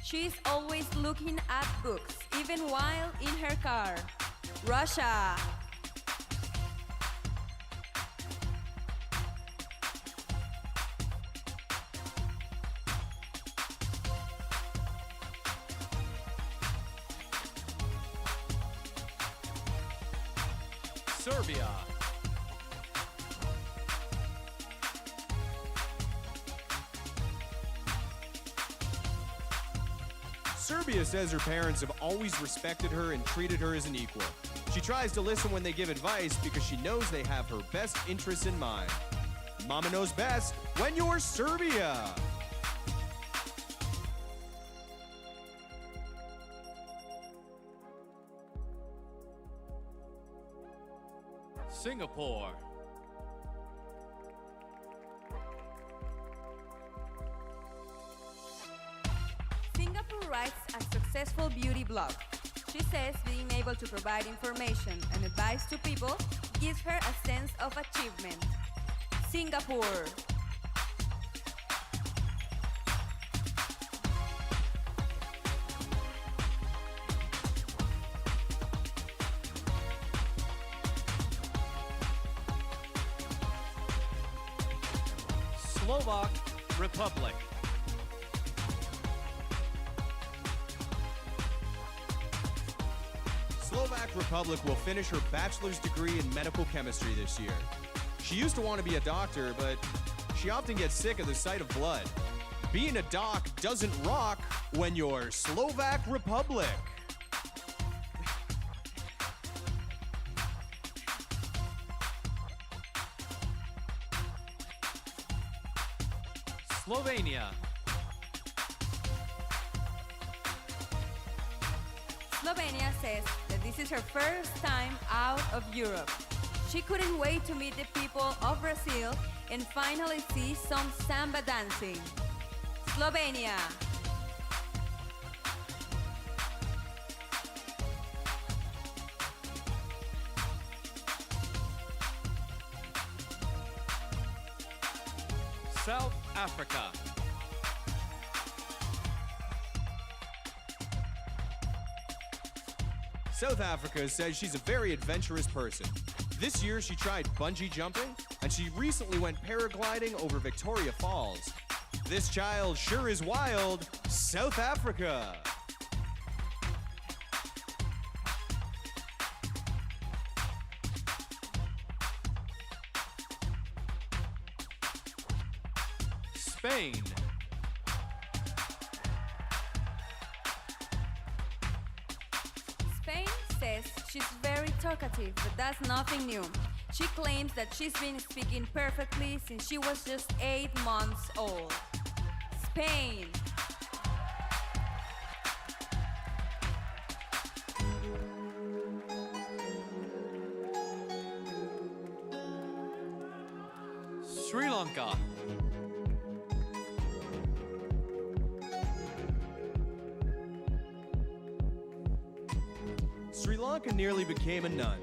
[SPEAKER 3] She's always looking at books, even while in her car. Russia.
[SPEAKER 2] Serbia.
[SPEAKER 7] Serbia says her parents have always respected her and treated her as an equal. She tries to listen when they give advice because she knows they have her best interests in mind. Mama knows best when you're Serbia.
[SPEAKER 2] Singapore.
[SPEAKER 3] Singapore writes a successful beauty blog. She says being able to provide information and advice to people gives her a sense of achievement. Singapore.
[SPEAKER 2] Slovak Republic.
[SPEAKER 7] Slovak Republic will finish her bachelor's degree in medical chemistry this year. She used to want to be a doctor, but she often gets sick at the sight of blood. Being a doc doesn't rock when you're Slovak Republic.
[SPEAKER 2] Slovenia.
[SPEAKER 3] Slovenia says that this is her first time out of Europe. She couldn't wait to meet the people of Brazil and finally see some samba dancing. Slovenia.
[SPEAKER 2] South Africa.
[SPEAKER 7] South Africa says she's a very adventurous person. This year she tried bungee jumping, and she recently went paragliding over Victoria Falls. This child sure is wild. South Africa.
[SPEAKER 2] Spain.
[SPEAKER 3] Spain says she's very talkative, but that's nothing new. She claims that she's been speaking perfectly since she was just 8 months old. Spain.
[SPEAKER 2] Sri Lanka.
[SPEAKER 7] Lanka nearly became a nun.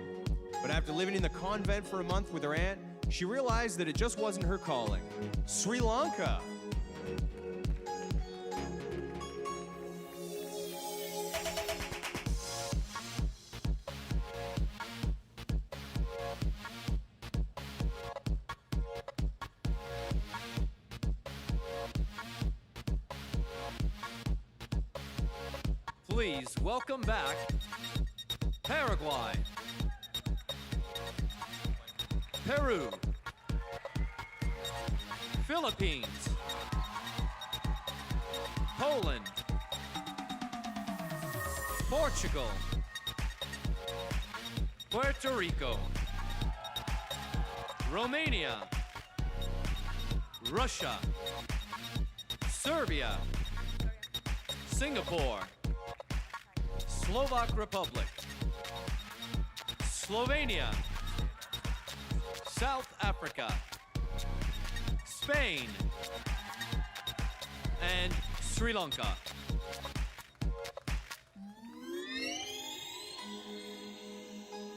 [SPEAKER 7] But after living in the convent for a month with her aunt, she realized that it just wasn't her calling. Sri Lanka!
[SPEAKER 2] Please welcome back Paraguay, Peru, Philippines, Poland, Portugal, Puerto Rico, Romania, Russia, Serbia, Singapore, Slovak Republic, Slovenia, South Africa, Spain, and Sri Lanka.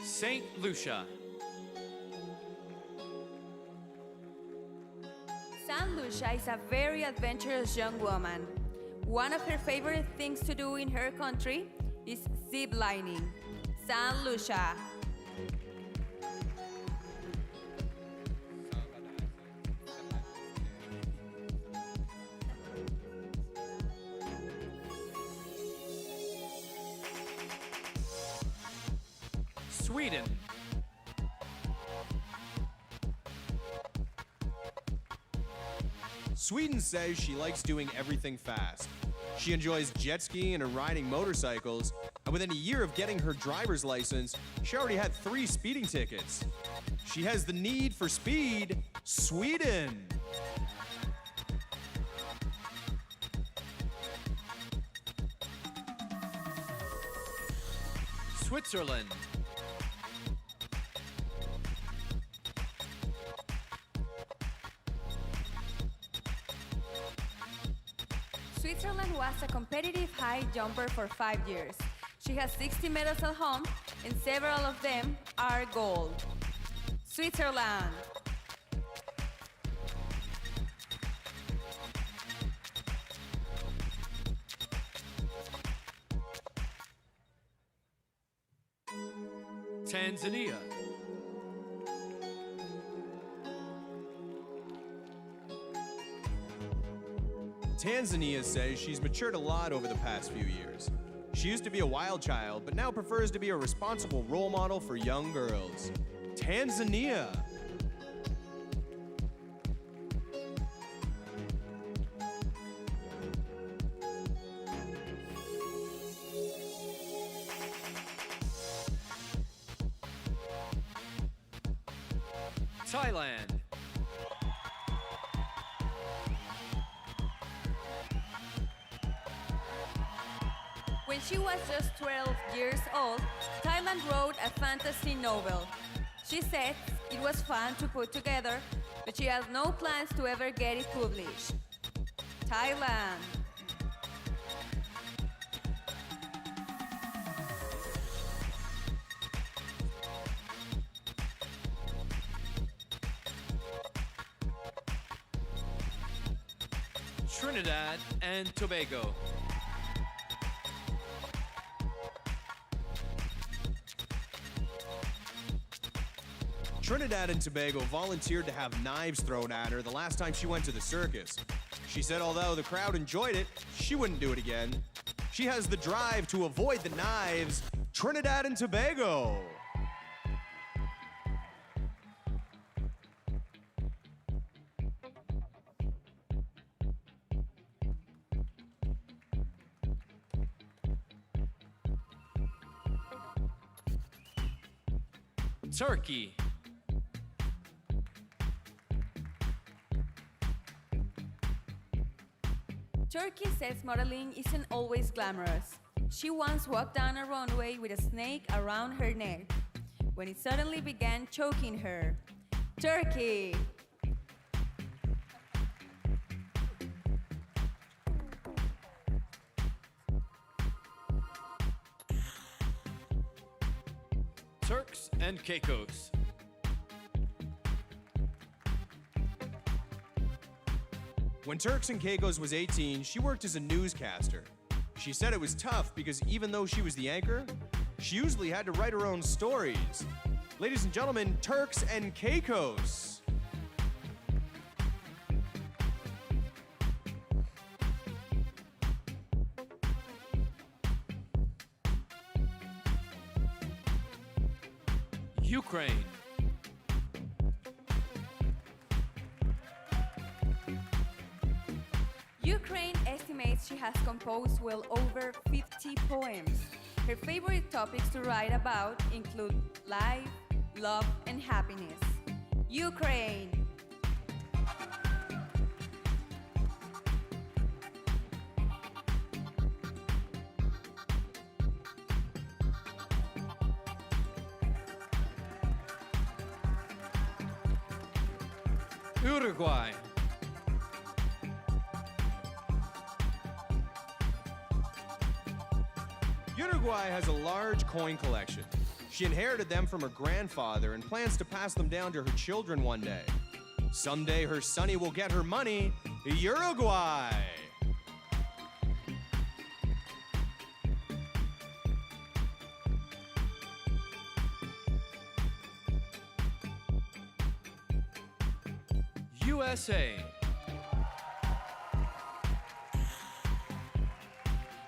[SPEAKER 2] Saint Lucia.
[SPEAKER 3] Saint Lucia is a very adventurous young woman. One of her favorite things to do in her country is zip lining. Saint Lucia.
[SPEAKER 2] Sweden.
[SPEAKER 7] Sweden says she likes doing everything fast. She enjoys jet skiing and riding motorcycles, and within a year of getting her driver's license, she already had 3 speeding tickets. She has the need for speed. Sweden!
[SPEAKER 2] Switzerland.
[SPEAKER 3] Switzerland was a competitive high jumper for 5 years. She has 60 medals at home, and several of them are gold. Switzerland.
[SPEAKER 2] Tanzania.
[SPEAKER 7] Tanzania says she's matured a lot over the past few years. She used to be a wild child, but now prefers to be a responsible role model for young girls. Tanzania!
[SPEAKER 2] Thailand.
[SPEAKER 3] When she was just 12 years old, Thailand wrote a fantasy novel. She said it was fun to put together, but she has no plans to ever get it published. Thailand.
[SPEAKER 2] Trinidad and Tobago.
[SPEAKER 7] Trinidad and Tobago volunteered to have knives thrown at her the last time she went to the circus. She said although the crowd enjoyed it, she wouldn't do it again. She has the drive to avoid the knives. Trinidad and Tobago.
[SPEAKER 2] Turkey.
[SPEAKER 3] Turkey says modeling isn't always glamorous. She once walked down a runway with a snake around her neck when it suddenly began choking her. Turkey!
[SPEAKER 2] and Caicos.
[SPEAKER 7] When Turks and Caicos was 18, she worked as a newscaster. She said it was tough because even though she was the anchor, she usually had to write her own stories. Ladies and gentlemen, Turks and Caicos.
[SPEAKER 2] Ukraine.
[SPEAKER 3] Ukraine estimates she has composed well over 50 poems. Her favorite topics to write about include life, love, and happiness. Ukraine.
[SPEAKER 2] Uruguay.
[SPEAKER 7] Uruguay has a large coin collection. She inherited them from her grandfather and plans to pass them down to her children one day. Someday her sonny will get her money. Uruguay!
[SPEAKER 2] USA.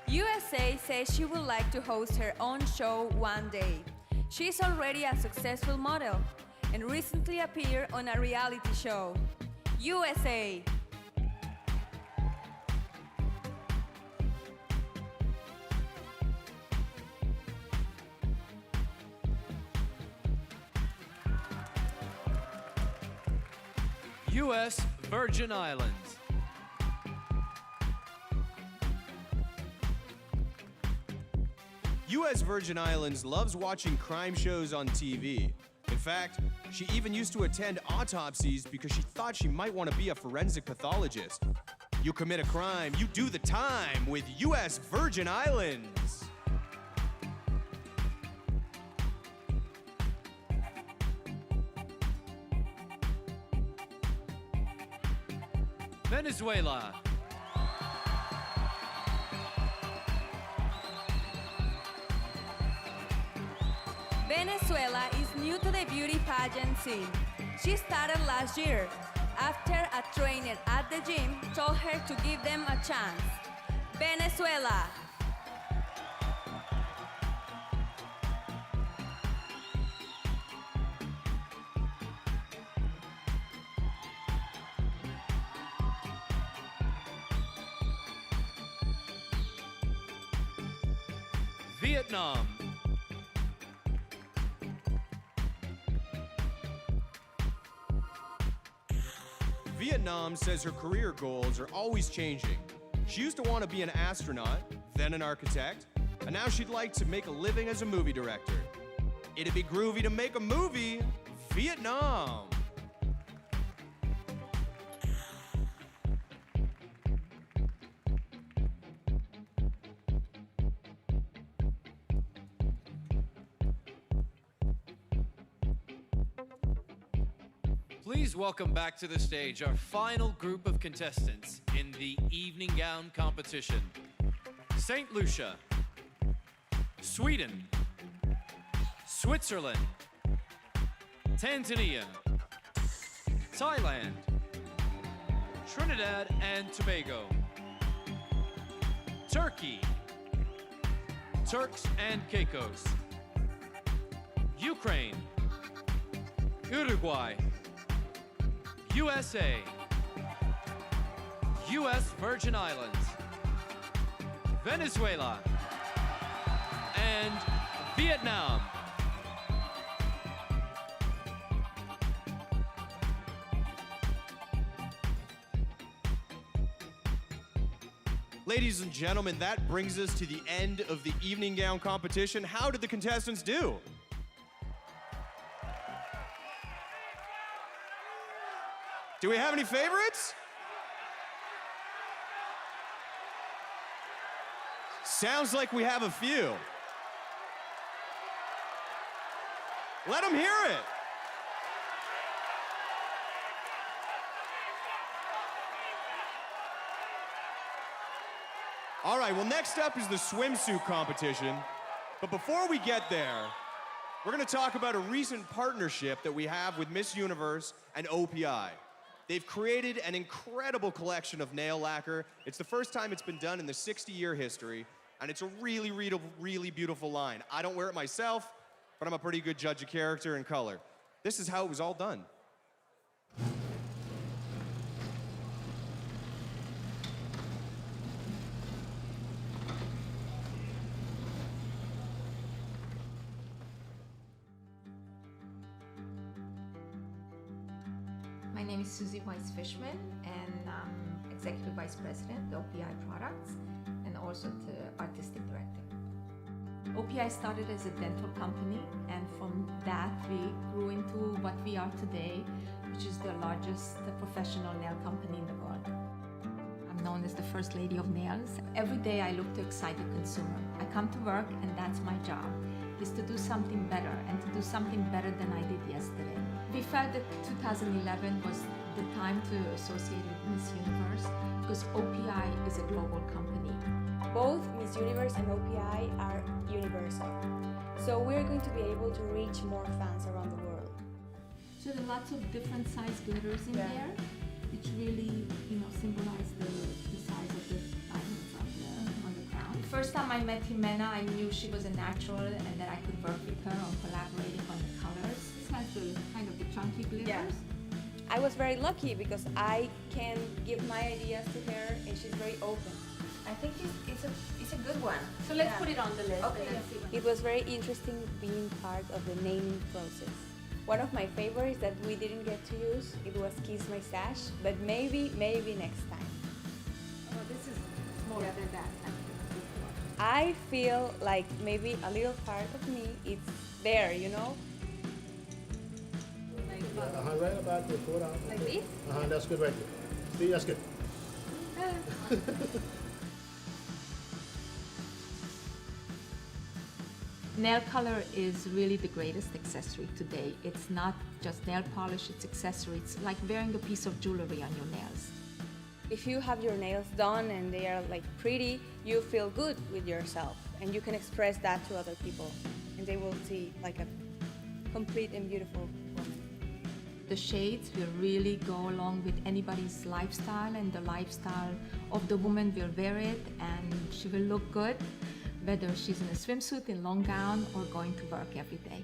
[SPEAKER 3] USA says she would like to host her own show one day. She's already a successful model and recently appeared on a reality show. USA.
[SPEAKER 2] U.S. Virgin Islands.
[SPEAKER 7] U.S. Virgin Islands loves watching crime shows on TV. In fact, she even used to attend autopsies because she thought she might want to be a forensic pathologist. You commit a crime, you do the time with U.S. Virgin Islands.
[SPEAKER 2] Venezuela.
[SPEAKER 3] Venezuela is new to the beauty pageant scene. She started last year after a trainer at the gym told her to give them a chance. Venezuela.
[SPEAKER 2] Vietnam.
[SPEAKER 7] Vietnam says her career goals are always changing. She used to want to be an astronaut, then an architect, and now she'd like to make a living as a movie director. It'd be groovy to make a movie, Vietnam.
[SPEAKER 2] Please welcome back to the stage our final group of contestants in the evening gown competition. St. Lucia, Sweden, Switzerland, Tanzania, Thailand, Trinidad and Tobago, Turkey, Turks and Caicos, Ukraine, Uruguay, USA, U.S. Virgin Islands, Venezuela, and Vietnam.
[SPEAKER 7] Ladies and gentlemen, that brings us to the end of the evening gown competition. How did the contestants do? Do we have any favorites? Sounds like we have a few. Let them hear it. All right, well, next up is the swimsuit competition. But before we get there, we're gonna talk about a recent partnership that we have with Miss Universe and OPI. They've created an incredible collection of nail lacquer. It's the first time it's been done in the 60-year history, and it's a really beautiful line. I don't wear it myself, but I'm a pretty good judge of character and color. This is how it was all done.
[SPEAKER 8] My name is Susie Weiss-Fishman, and I'm Executive Vice President, OPI Products, and also the Artistic Director. OPI started as a dental company, and from that we grew into what we are today, which is the largest professional nail company in the world. I'm known as the First Lady of Nails. Every day I look to excite the consumer. I come to work, and that's my job, is to do something better, and to do something better than I did yesterday. We felt that 2011 was the time to associate with Miss Universe because OPI is a global company.
[SPEAKER 3] Both Miss Universe and OPI are universal. So we're going to be able to reach more fans around the world.
[SPEAKER 8] So there are lots of different size glitters in there, which really, symbolize the size of the diamonds on the crown. The first time I met Jimena, I knew she was a natural and that I could work with her on collaborating on the colors. This has the kind of the chunky glitters.
[SPEAKER 3] Yeah. I was very lucky because I can give my ideas to her and she's very open.
[SPEAKER 8] I think it's a good one. So let's put it on the list.
[SPEAKER 3] Okay.
[SPEAKER 8] And let's see what
[SPEAKER 3] It was very interesting being part of the naming process. One of my favorites that we didn't get to use, it was Kiss My Sash, but maybe next time.
[SPEAKER 8] Oh, this is more than that.
[SPEAKER 3] I feel like maybe a little part of me is there,
[SPEAKER 9] Right about the foot out.
[SPEAKER 8] Like this?
[SPEAKER 9] That's good right there. See, that's good.
[SPEAKER 8] Nail color is really the greatest accessory today. It's not just nail polish, it's accessory. It's like wearing a piece of jewelry on your nails.
[SPEAKER 3] If you have your nails done and they are like pretty, you feel good with yourself and you can express that to other people and they will see like a complete and beautiful woman.
[SPEAKER 8] The shades will really go along with anybody's lifestyle, and the lifestyle of the woman will wear it and she will look good, whether she's in a swimsuit, in long gown, or going to work every day.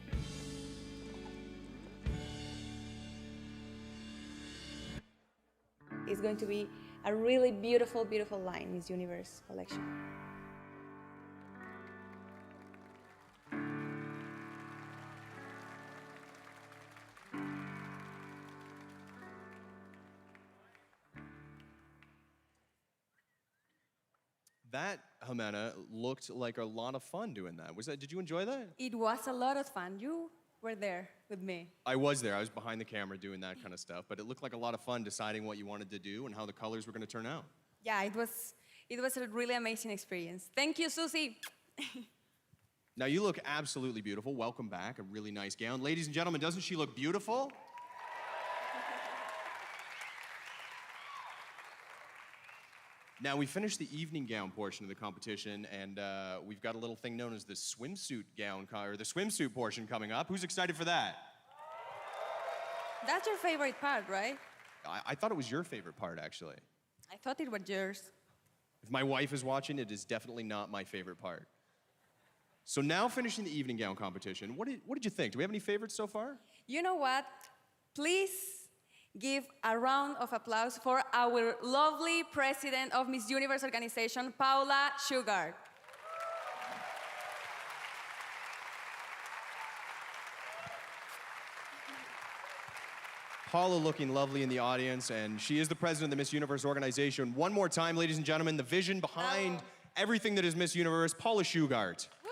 [SPEAKER 3] It's going to be a really beautiful line, Miss Universe collection.
[SPEAKER 7] That, Jimena, looked like a lot of fun doing that. Did you enjoy that?
[SPEAKER 3] It was a lot of fun. You were there with me.
[SPEAKER 7] I was there. I was behind the camera doing that kind of stuff, but it looked like a lot of fun deciding what you wanted to do and how the colors were going to turn out.
[SPEAKER 3] Yeah, it was a really amazing experience. Thank you, Susie.
[SPEAKER 7] Now, you look absolutely beautiful. Welcome back. A really nice gown. Ladies and gentlemen, doesn't she look beautiful? Now, we finished the evening gown portion of the competition, and we've got a little thing known as the swimsuit gown, or the swimsuit portion coming up. Who's excited for that?
[SPEAKER 3] That's your favorite part, right?
[SPEAKER 7] I thought it was your favorite part, actually.
[SPEAKER 3] I thought it was yours.
[SPEAKER 7] If my wife is watching, it is definitely not my favorite part. So now finishing the evening gown competition, what did you think? Do we have any favorites so far?
[SPEAKER 3] You know what? Please give a round of applause for our lovely president of Miss Universe organization, Paula Shugart.
[SPEAKER 7] Paula looking lovely in the audience, and she is the president of the Miss Universe organization. One more time, ladies and gentlemen, the vision behind everything that is Miss Universe, Paula Shugart.
[SPEAKER 3] Woo!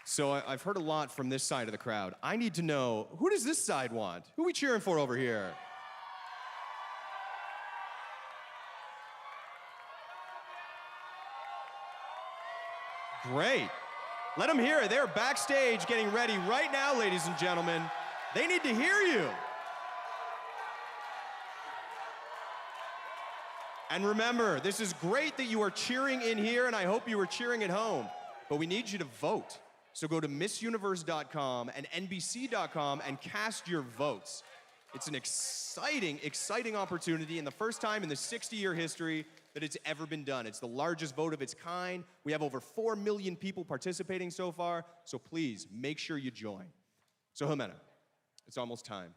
[SPEAKER 7] So I've heard a lot from this side of the crowd. I need to know, who does this side want? Who are we cheering for over here? Great. Let them hear it. They're backstage getting ready right now, ladies and gentlemen. They need to hear you. And remember, this is great that you are cheering in here, and I hope you are cheering at home. But we need you to vote. So go to MissUniverse.com and NBC.com and cast your votes. It's an exciting, exciting opportunity, and the first time in the 60-year history that it's ever been done. It's the largest vote of its kind. We have over 4 million people participating so far, so please make sure you join. So Jimena, it's almost time.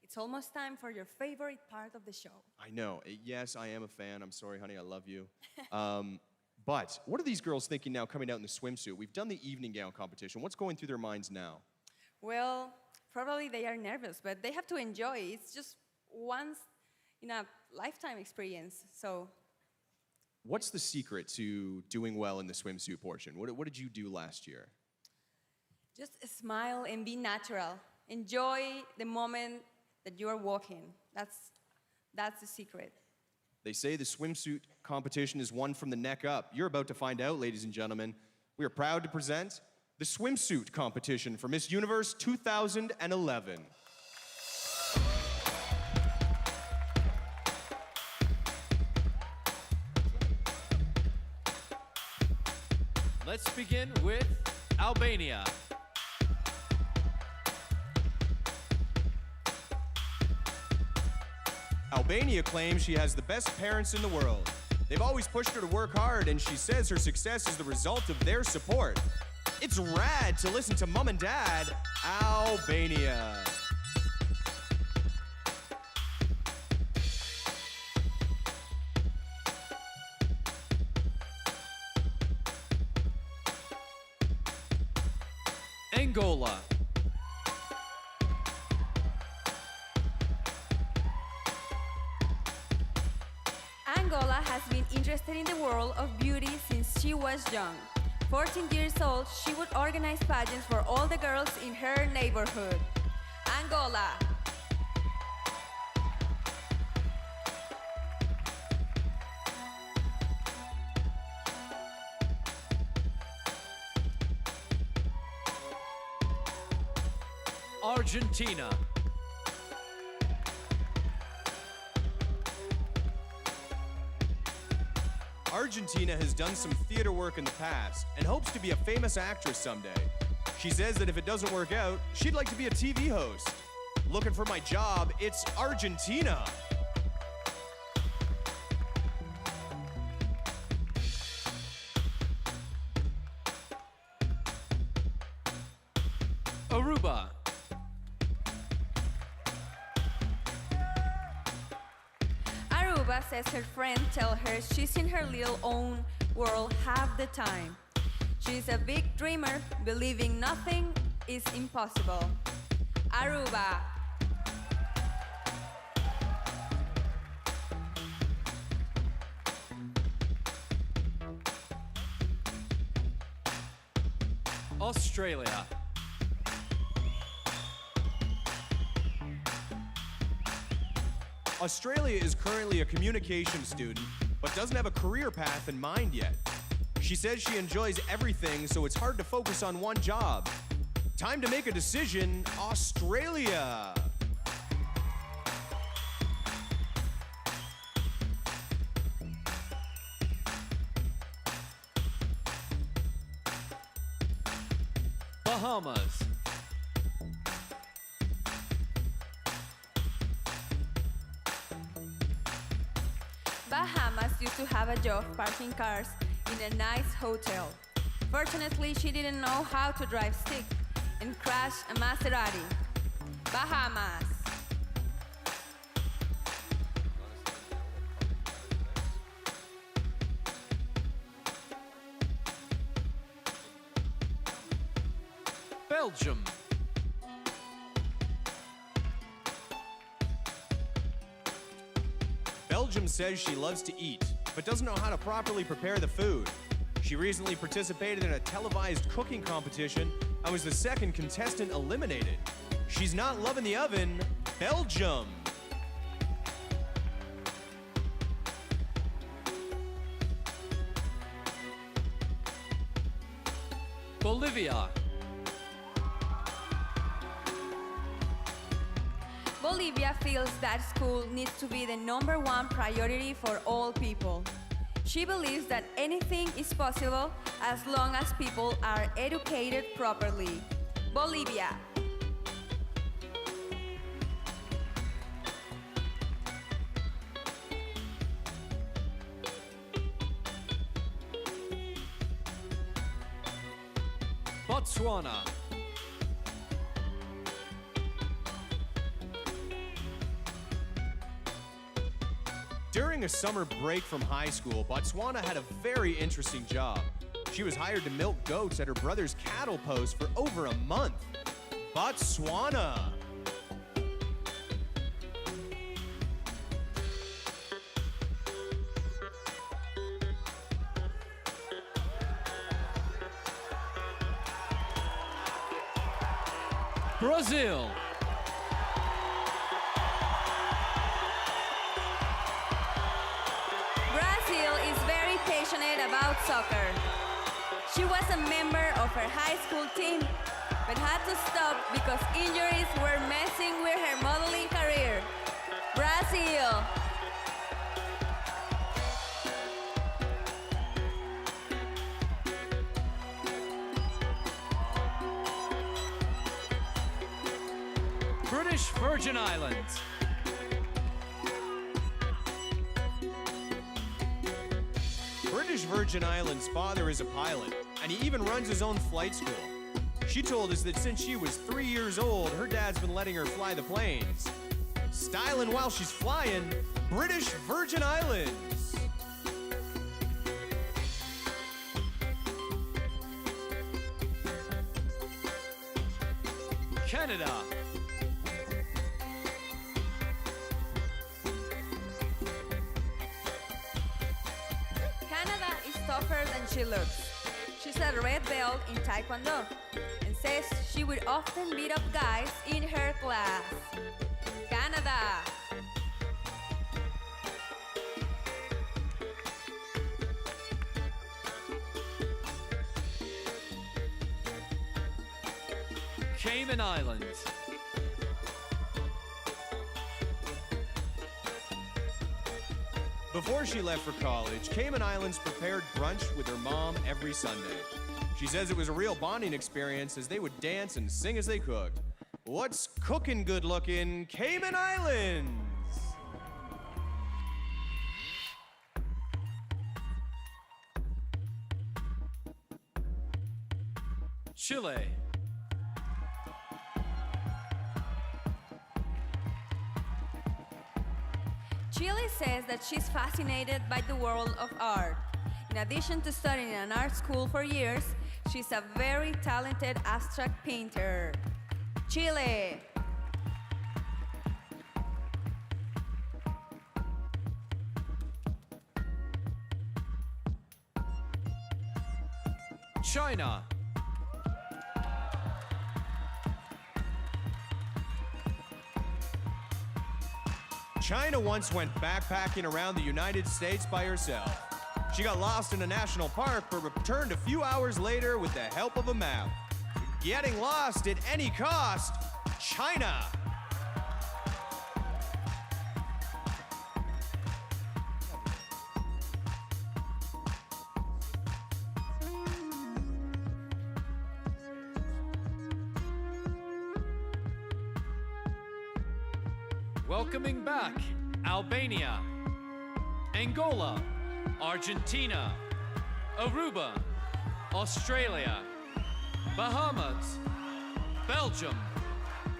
[SPEAKER 3] It's almost time for your favorite part of the show.
[SPEAKER 7] I know. Yes, I am a fan. I'm sorry, honey. I love you. But what are these girls thinking now coming out in the swimsuit? We've done the evening gown competition. What's going through their minds now?
[SPEAKER 3] Well, probably they are nervous, but they have to enjoy. It's just once in a lifetime experience, so.
[SPEAKER 7] What's the secret to doing well in the swimsuit portion? What did you do last year?
[SPEAKER 3] Just smile and be natural. Enjoy the moment that you are walking. That's the secret.
[SPEAKER 7] They say the swimsuit competition is won from the neck up. You're about to find out, ladies and gentlemen. We are proud to present the swimsuit competition for Miss Universe 2011.
[SPEAKER 2] Let's begin with Albania.
[SPEAKER 7] Albania claims she has the best parents in the world. They've always pushed her to work hard, and she says her success is the result of their support. It's rad to listen to Mom and Dad, Albania.
[SPEAKER 2] Angola.
[SPEAKER 3] Angola has been interested in the world of beauty since she was young. 14 years old, she would organize pageants for all the girls in her neighborhood. Angola.
[SPEAKER 2] Argentina.
[SPEAKER 7] Argentina has done some theater work in the past and hopes to be a famous actress someday. She says that if it doesn't work out, she'd like to be a TV host. Looking for my job, it's Argentina.
[SPEAKER 2] Aruba.
[SPEAKER 3] Aruba says her friend tell her she's in her little own world half the time. She's a big dreamer, believing nothing is impossible. Aruba.
[SPEAKER 2] Australia.
[SPEAKER 7] Australia is currently a communication student, but doesn't have a career path in mind yet. She says she enjoys everything, so it's hard to focus on one job. Time to make a decision, Australia.
[SPEAKER 2] Bahamas.
[SPEAKER 3] Bahamas used to have a job parking cars in a nice hotel. Fortunately, she didn't know how to drive stick and crashed a Maserati. Bahamas.
[SPEAKER 2] Belgium.
[SPEAKER 7] Belgium says she loves to eat, but doesn't know how to properly prepare the food. She recently participated in a televised cooking competition and was the second contestant eliminated. She's not loving the oven, Belgium.
[SPEAKER 2] Bolivia.
[SPEAKER 3] Bolivia feels that school needs to be the #1 priority for all people. She believes that anything is possible as long as people are educated properly. Bolivia.
[SPEAKER 2] Botswana.
[SPEAKER 7] During a summer break from high school, Botswana had a very interesting job. She was hired to milk goats at her brother's cattle post for over a month. Botswana.
[SPEAKER 2] Brazil.
[SPEAKER 3] Brazil is very passionate about soccer. She was a member of her high school team, but had to stop because injuries were messing with her modeling career. Brazil.
[SPEAKER 2] British Virgin Islands.
[SPEAKER 7] British Virgin Islands' father is a pilot, and he even runs his own flight school. She told us that since she was 3 years old, her dad's been letting her fly the planes. Styling while she's flying, British Virgin Islands.
[SPEAKER 2] Canada.
[SPEAKER 3] Canada is tougher than she looks. She's a red belt in Taekwondo and says she would often beat up guys in her class. Canada.
[SPEAKER 2] Cayman Islands.
[SPEAKER 7] Before she left for college, Cayman Islands prepared brunch with her mom every Sunday. She says it was a real bonding experience as they would dance and sing as they cooked. What's cooking good looking Cayman Islands?
[SPEAKER 2] Chile.
[SPEAKER 3] Chile says that she's fascinated by the world of art. In addition to studying in an art school for years, she's a very talented abstract painter. Chile.
[SPEAKER 2] China.
[SPEAKER 7] China once went backpacking around the United States by herself. She got lost in a national park but returned a few hours later with the help of a map. Getting lost at any cost, China.
[SPEAKER 2] Welcoming back Albania, Angola, Argentina, Aruba, Australia, Bahamas, Belgium,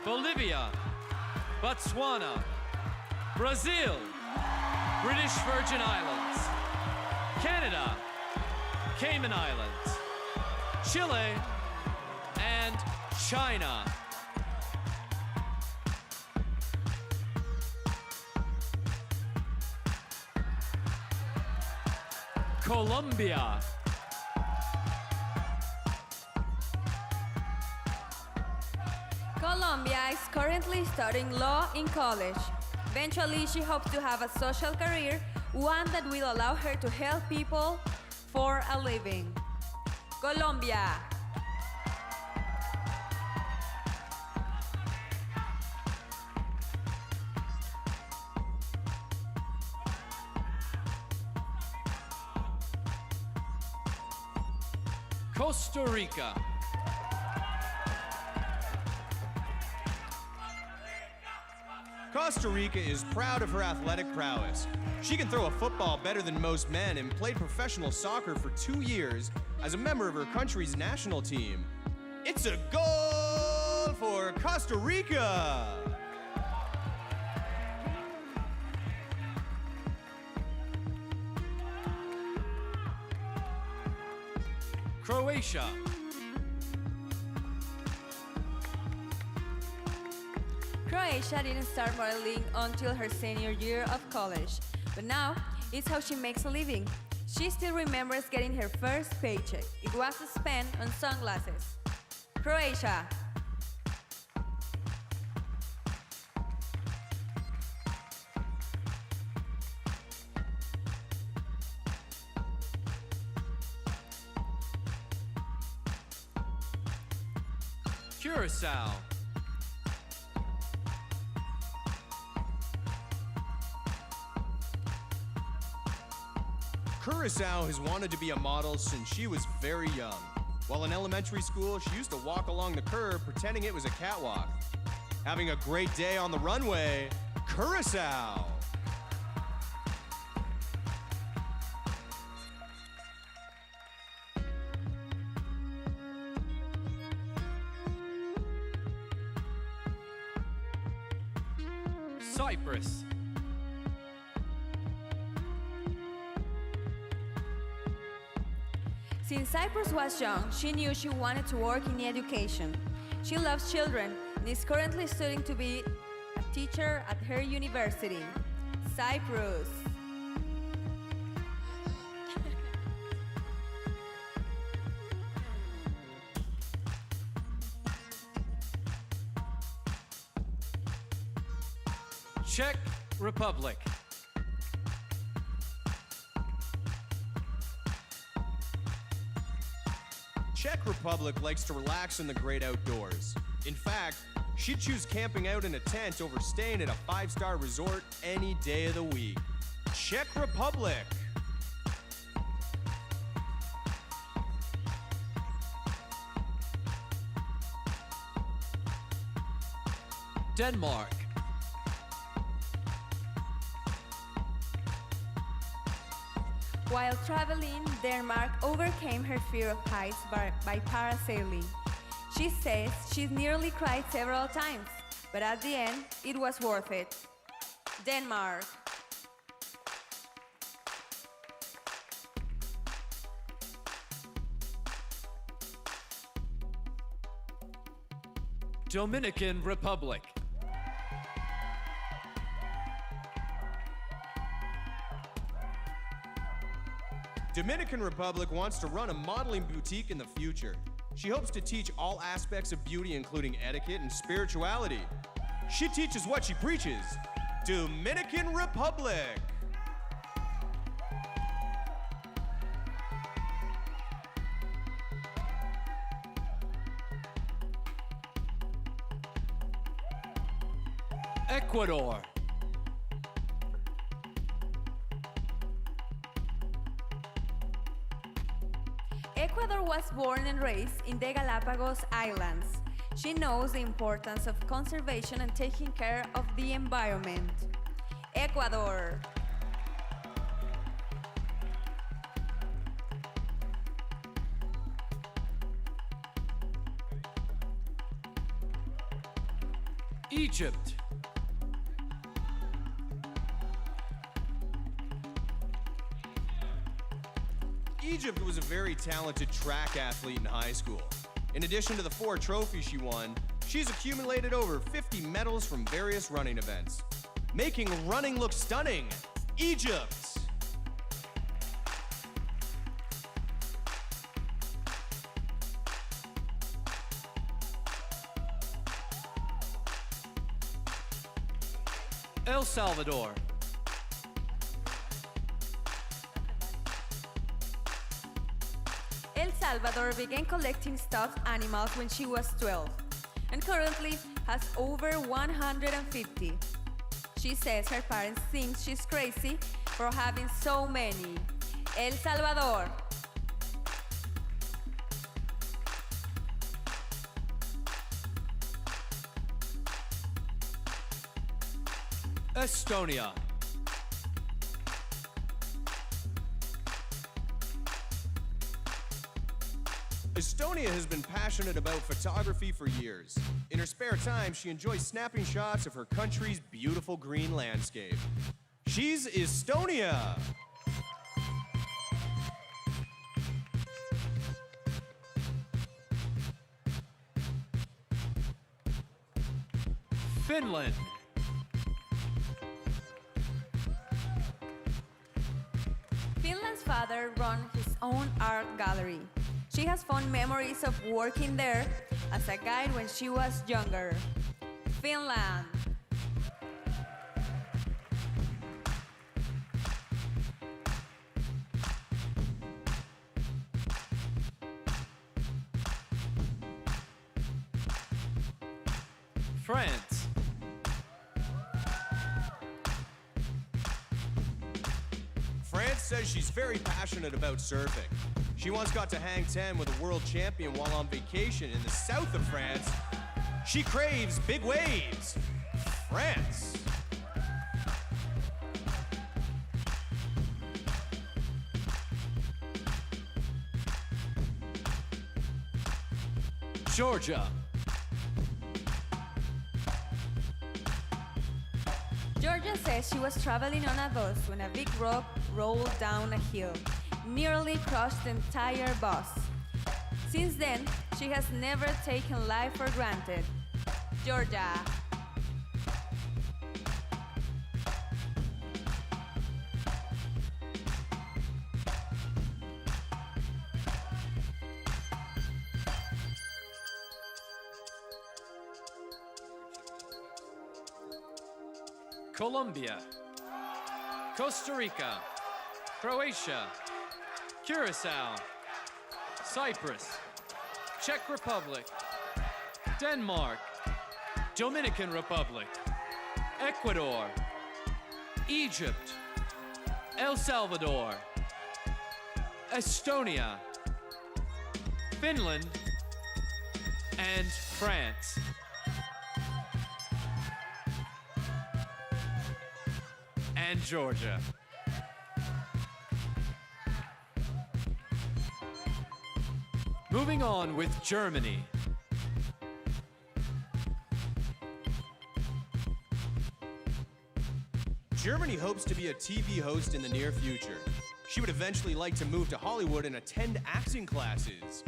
[SPEAKER 2] Bolivia, Botswana, Brazil, British Virgin Islands, Canada, Cayman Islands, Chile, and China. Colombia.
[SPEAKER 3] Colombia is currently studying law in college. Eventually, she hopes to have a social career, one that will allow her to help people for a living. Colombia.
[SPEAKER 2] Costa Rica.
[SPEAKER 7] Costa Rica is proud of her athletic prowess. She can throw a football better than most men and played professional soccer for 2 years as a member of her country's national team. It's a goal for Costa Rica!
[SPEAKER 2] Croatia.
[SPEAKER 3] Croatia didn't start modeling until her senior year of college, but now it's how she makes a living. She still remembers getting her first paycheck. It was spent on sunglasses. Croatia.
[SPEAKER 2] Curacao.
[SPEAKER 7] Curacao has wanted to be a model since she was very young. While in elementary school, she used to walk along the curb pretending it was a catwalk. Having a great day on the runway, Curacao!
[SPEAKER 2] Cyprus.
[SPEAKER 3] Since Cyprus was young, she knew she wanted to work in education. She loves children and is currently studying to be a teacher at her university. Cyprus.
[SPEAKER 2] Czech Republic.
[SPEAKER 7] Czech Republic likes to relax in the great outdoors. In fact, she'd choose camping out in a tent over staying at a 5-star resort any day of the week. Czech Republic!
[SPEAKER 2] Denmark.
[SPEAKER 3] While traveling, Denmark overcame her fear of heights by parasailing. She says she's nearly cried several times, but at the end, it was worth it. Denmark.
[SPEAKER 2] Dominican Republic.
[SPEAKER 7] Dominican Republic wants to run a modeling boutique in the future. She hopes to teach all aspects of beauty, including etiquette and spirituality. She teaches what she preaches. Dominican Republic!
[SPEAKER 2] Ecuador.
[SPEAKER 3] Ecuador was born and raised in the Galapagos Islands. She knows the importance of conservation and taking care of the environment. Ecuador.
[SPEAKER 2] Egypt.
[SPEAKER 7] Egypt was a very talented track athlete in high school. In addition to the 4 trophies she won, she's accumulated over 50 medals from various running events, making running look stunning. Egypt!
[SPEAKER 2] El Salvador.
[SPEAKER 3] El Salvador began collecting stuffed animals when she was 12 and currently has over 150. She says her parents think she's crazy for having so many. El Salvador.
[SPEAKER 2] Estonia.
[SPEAKER 7] Estonia has been passionate about photography for years. In her spare time, she enjoys snapping shots of her country's beautiful green landscape. She's Estonia!
[SPEAKER 2] Finland.
[SPEAKER 3] Finland's father runs his own art gallery. She has fond memories of working there as a guide when she was younger. Finland.
[SPEAKER 2] France.
[SPEAKER 7] France says she's very passionate about surfing. She once got to hang 10 with a world champion while on vacation in the south of France. She craves big waves. France.
[SPEAKER 2] Georgia.
[SPEAKER 3] Georgia says she was traveling on a bus when a big rock rolled down a hill, nearly crushed the entire bus. Since then, she has never taken life for granted. Georgia.
[SPEAKER 2] Colombia. Costa Rica. Croatia. Curacao. Cyprus. Czech Republic. Denmark. Dominican Republic. Ecuador. Egypt. El Salvador. Estonia. Finland. And France. And Georgia. Moving on with Germany.
[SPEAKER 7] Germany hopes to be a TV host in the near future. She would eventually like to move to Hollywood and attend acting classes.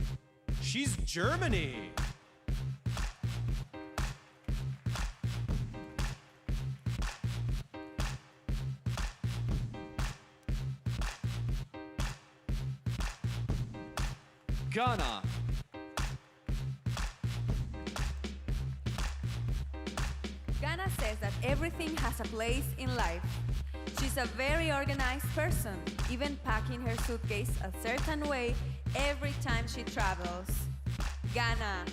[SPEAKER 7] She's Germany.
[SPEAKER 2] Ghana.
[SPEAKER 3] Ghana says that everything has a place in life. She's a very organized person, even packing her suitcase a certain way every time she travels. Ghana.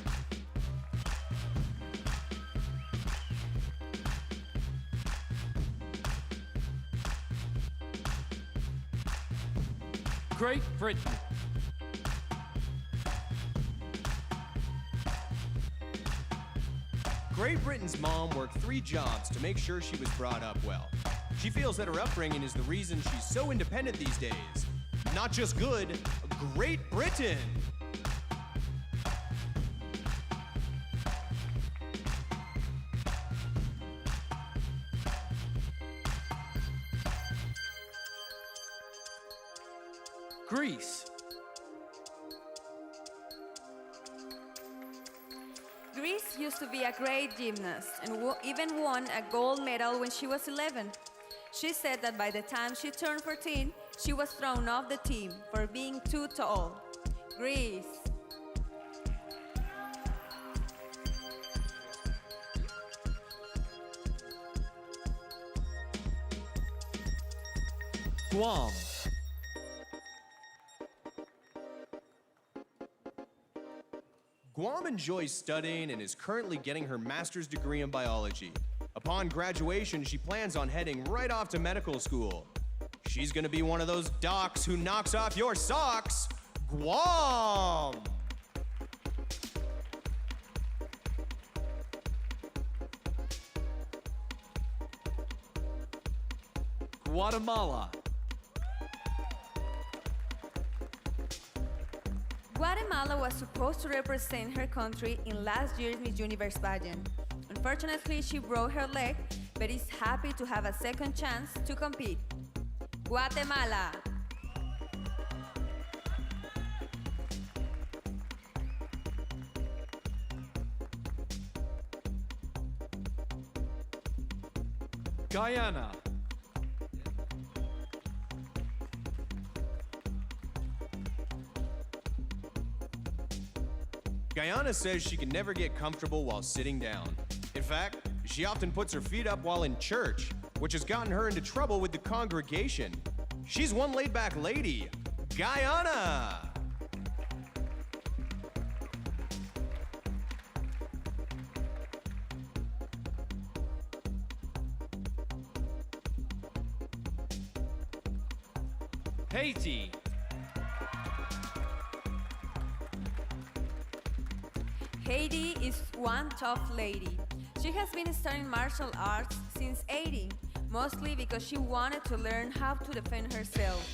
[SPEAKER 2] Great Britain.
[SPEAKER 7] Great Britain's mom worked 3 jobs to make sure she was brought up well. She feels that her upbringing is the reason she's so independent these days. Not just good, Great Britain!
[SPEAKER 2] Greece.
[SPEAKER 3] Greece used to be a great gymnast and even won a gold medal when she was 11. She said that by the time she turned 14, she was thrown off the team for being too tall. Greece.
[SPEAKER 2] Guam.
[SPEAKER 7] Guam enjoys studying and is currently getting her master's degree in biology. Upon graduation, she plans on heading right off to medical school. She's gonna be one of those docs who knocks off your socks. Guam!
[SPEAKER 2] Guatemala.
[SPEAKER 3] Guatemala was supposed to represent her country in last year's Miss Universe pageant. Unfortunately, she broke her leg, but is happy to have a second chance to compete. Guatemala.
[SPEAKER 2] Guyana.
[SPEAKER 7] Guyana says she can never get comfortable while sitting down. In fact, she often puts her feet up while in church, which has gotten her into trouble with the congregation. She's one laid-back lady. Guyana!
[SPEAKER 2] Haiti.
[SPEAKER 3] Haiti is one tough lady. She has been studying martial arts since 80, mostly because she wanted to learn how to defend herself.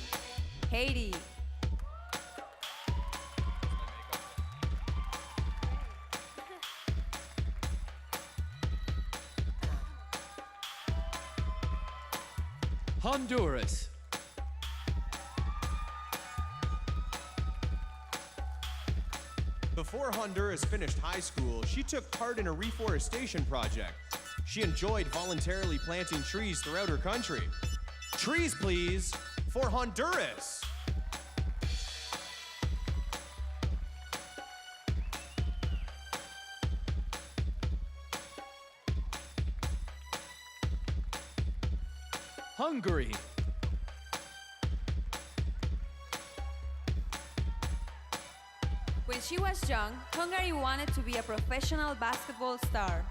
[SPEAKER 3] Haiti.
[SPEAKER 2] Honduras.
[SPEAKER 7] Before Honduras finished high school, she took part in a reforestation project. She enjoyed voluntarily planting trees throughout her country. Trees, please, for Honduras!
[SPEAKER 2] Hungary.
[SPEAKER 3] When she was young, Hungary wanted to be a professional basketball star.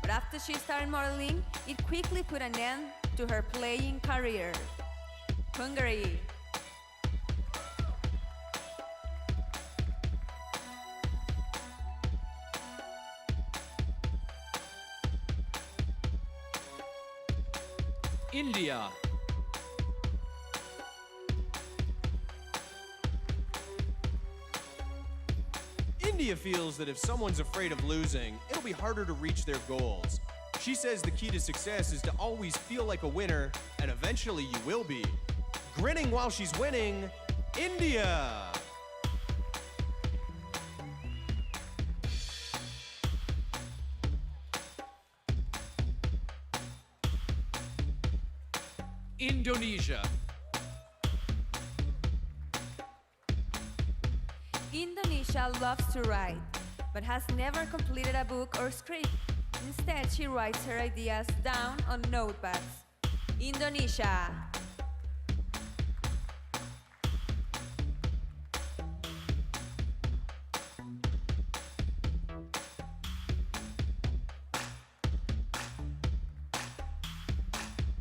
[SPEAKER 3] But after she started modeling, it quickly put an end to her playing career. Hungary.
[SPEAKER 2] India.
[SPEAKER 7] India feels that if someone's afraid of losing, it'll be harder to reach their goals. She says the key to success is to always feel like a winner, and eventually you will be. Grinning while she's winning, India!
[SPEAKER 2] Indonesia.
[SPEAKER 3] Indonesia loves to write, but has never completed a book or script. Instead, she writes her ideas down on notepads. Indonesia.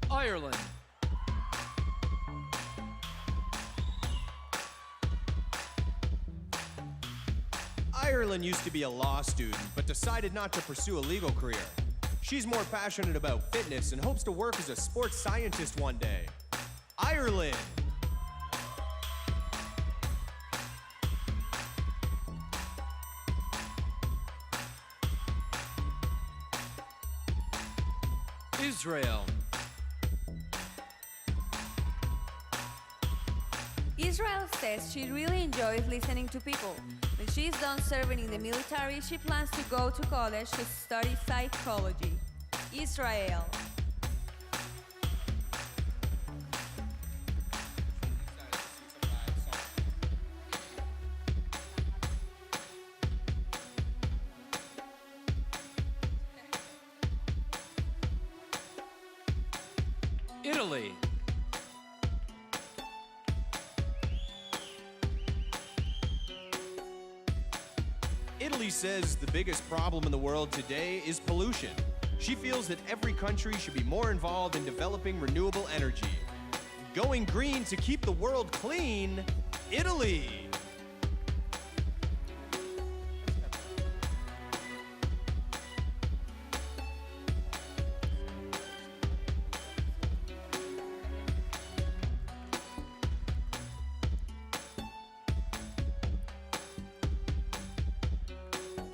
[SPEAKER 2] Ireland.
[SPEAKER 7] Ireland used to be a law student, but decided not to pursue a legal career. She's more passionate about fitness and hopes to work as a sports scientist one day. Ireland!
[SPEAKER 2] Israel.
[SPEAKER 3] Israel says she really enjoys listening to people. When she's done serving in the military, she plans to go to college to study psychology. Israel.
[SPEAKER 2] Italy.
[SPEAKER 7] Italy says the biggest problem in the world today is pollution. She feels that every country should be more involved in developing renewable energy. Going green to keep the world clean, Italy!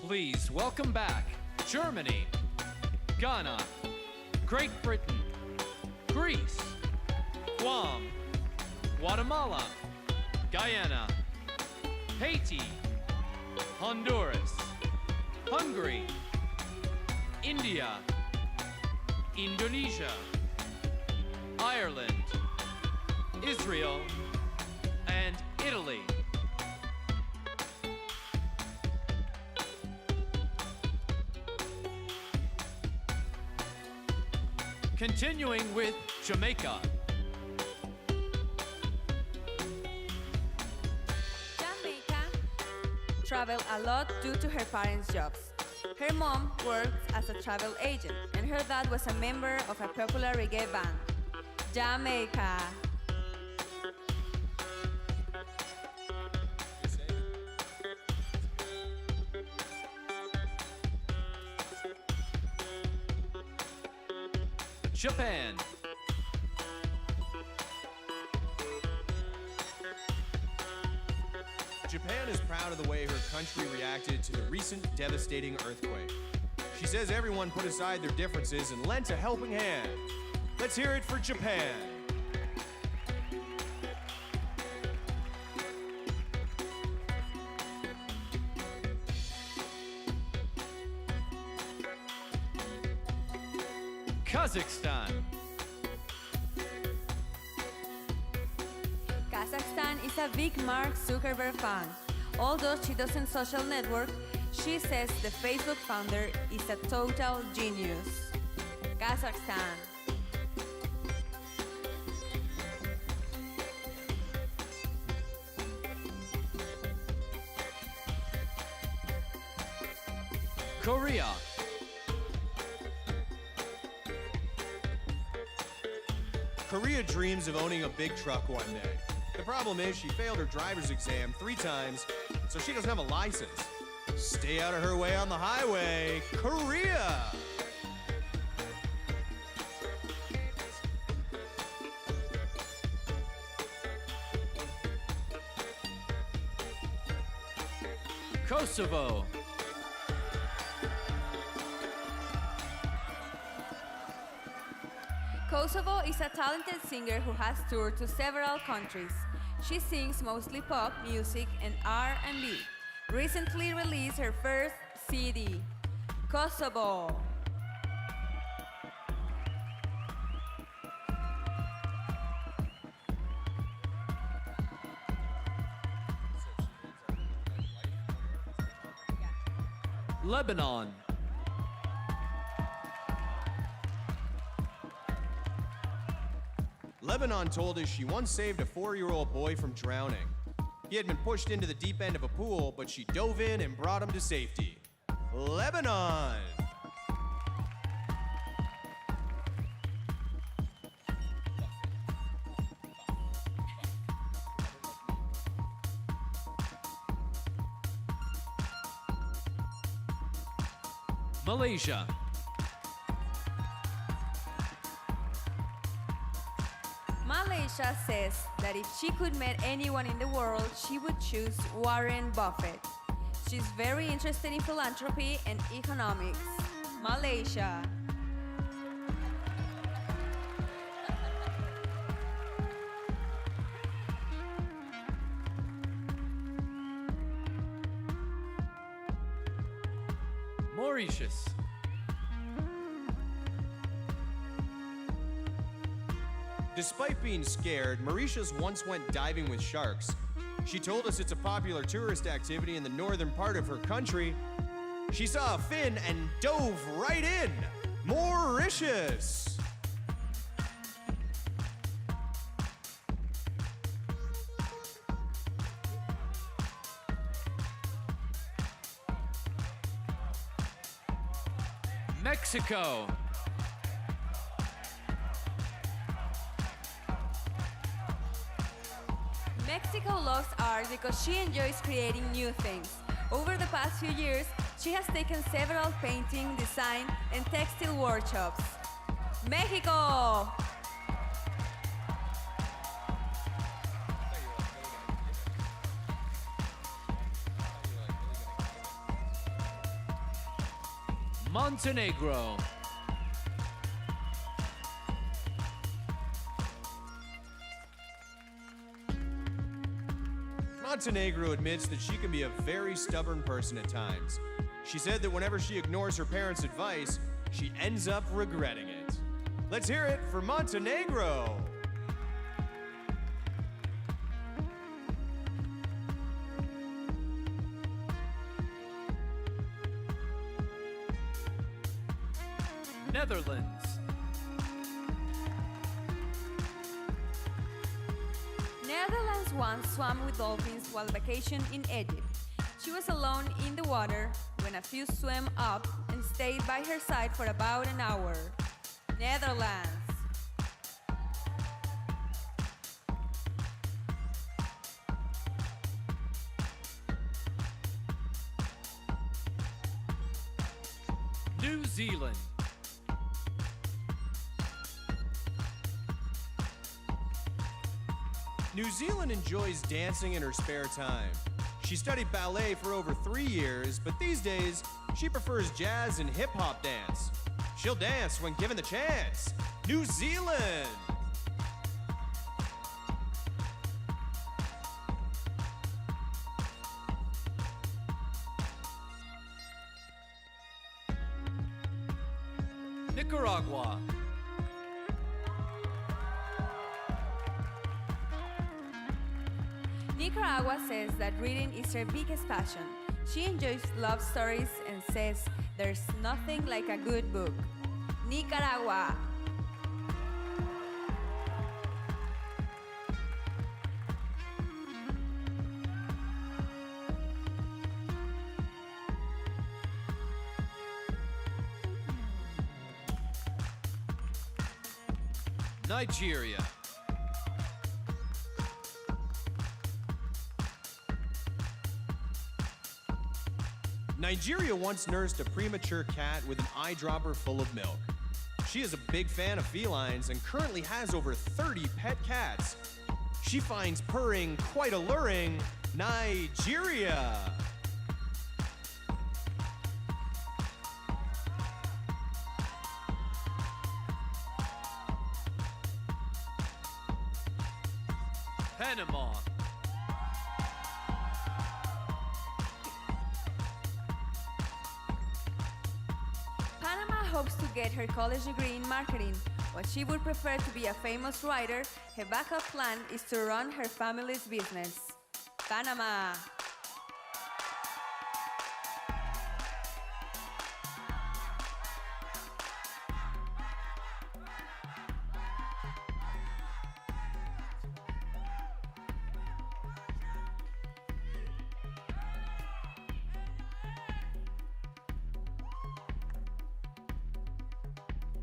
[SPEAKER 2] please welcome back Germany, Ghana, Great Britain, Greece, Guam, Guatemala, Guyana, Haiti, Honduras, Hungary, India, Indonesia, Ireland, Israel, and Italy. Continuing with Jamaica.
[SPEAKER 3] Jamaica traveled a lot due to her parents' jobs. Her mom worked as a travel agent, and her dad was a member of a popular reggae band. Jamaica.
[SPEAKER 2] Japan.
[SPEAKER 7] Japan is proud of the way her country reacted to the recent devastating earthquake. She says everyone put aside their differences and lent a helping hand. Let's hear it for Japan.
[SPEAKER 2] Kazakhstan.
[SPEAKER 3] Kazakhstan is a big Mark Zuckerberg fan. Although she doesn't social network, she says the Facebook founder is a total genius. Kazakhstan.
[SPEAKER 2] Korea.
[SPEAKER 7] Korea dreams of owning a big truck one day. The problem is she failed her driver's exam 3 times, so she doesn't have a license. Stay out of her way on the highway, Korea!
[SPEAKER 2] Kosovo.
[SPEAKER 3] Kosovo is a talented singer who has toured to several countries. She sings mostly pop music and R&B. Recently released her first CD, Kosovo.
[SPEAKER 2] Lebanon.
[SPEAKER 7] Lebanon told us she once saved a 4-year-old boy from drowning. He had been pushed into the deep end of a pool, but she dove in and brought him to safety. Lebanon!
[SPEAKER 2] Malaysia.
[SPEAKER 3] Malaysia says that if she could meet anyone in the world, she would choose Warren Buffett. She's very interested in philanthropy and economics. Malaysia.
[SPEAKER 2] Mauritius.
[SPEAKER 7] Despite being scared, Mauritius once went diving with sharks. She told us it's a popular tourist activity in the northern part of her country. She saw a fin and dove right in. Mauritius!
[SPEAKER 2] Mexico.
[SPEAKER 3] Mexico loves art because she enjoys creating new things. Over the past few years, she has taken several painting, design, and textile workshops. Mexico!
[SPEAKER 2] Montenegro.
[SPEAKER 7] Montenegro admits that she can be a very stubborn person at times. She said that whenever she ignores her parents' advice, she ends up regretting it. Let's hear it for Montenegro.
[SPEAKER 2] Netherlands.
[SPEAKER 3] Netherlands once swam with dolphins while vacation in Egypt. She was alone in the water when a few swam up and stayed by her side for about an hour. Netherlands.
[SPEAKER 2] New Zealand.
[SPEAKER 7] New Zealand enjoys dancing in her spare time. She studied ballet for over 3 years, but these days, she prefers jazz and hip-hop dance. She'll dance when given the chance. New Zealand!
[SPEAKER 2] Nicaragua.
[SPEAKER 3] Nicaragua says that reading is her biggest passion. She enjoys love stories and says there's nothing like a good book. Nicaragua.
[SPEAKER 2] Nigeria.
[SPEAKER 7] Nigeria once nursed a premature cat with an eyedropper full of milk. She is a big fan of felines and currently has over 30 pet cats. She finds purring quite alluring. Nigeria.
[SPEAKER 2] Panama.
[SPEAKER 3] Panama hopes to get her college degree in marketing. While she would prefer to be a famous writer, her backup plan is to run her family's business. Panama.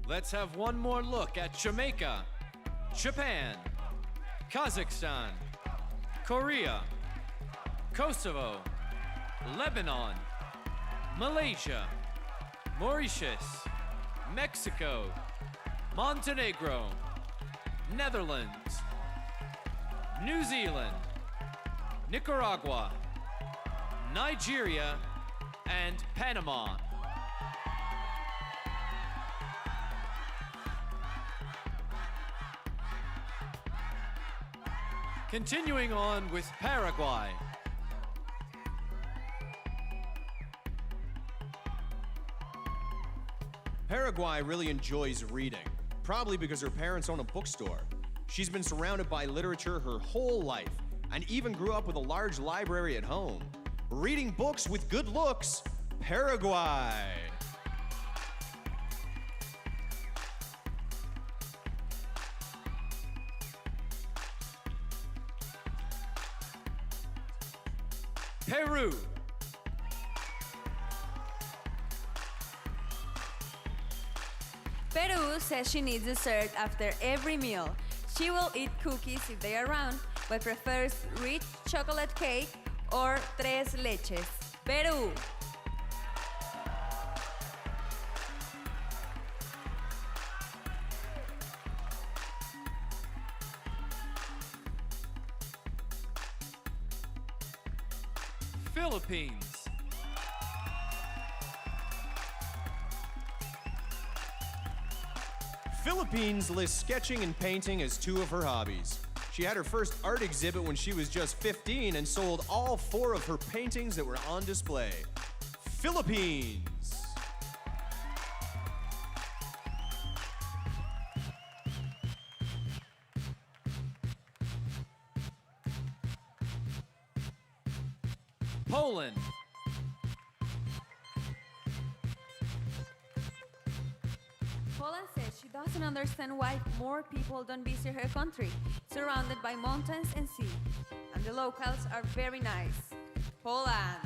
[SPEAKER 2] Let's have one more look at Jamaica, Japan, Kazakhstan, Korea, Kosovo, Lebanon, Malaysia, Mauritius, Mexico, Montenegro, Netherlands, New Zealand, Nicaragua, Nigeria, and Panama. Continuing on with Paraguay.
[SPEAKER 7] Paraguay really enjoys reading, probably because her parents own a bookstore. She's been surrounded by literature her whole life and even grew up with a large library at home. Reading books with good looks, Paraguay.
[SPEAKER 2] Peru.
[SPEAKER 3] Peru says she needs dessert after every meal. She will eat cookies if they are around, but prefers rich chocolate cake or tres leches. Peru.
[SPEAKER 2] Philippines.
[SPEAKER 7] Philippines lists sketching and painting as two of her hobbies. She had her first art exhibit when she was just 15 and sold all 4 of her paintings that were on display. Philippines.
[SPEAKER 2] Poland.
[SPEAKER 3] Poland says she doesn't understand why more people don't visit her country, surrounded by mountains and sea. And the locals are very nice. Poland.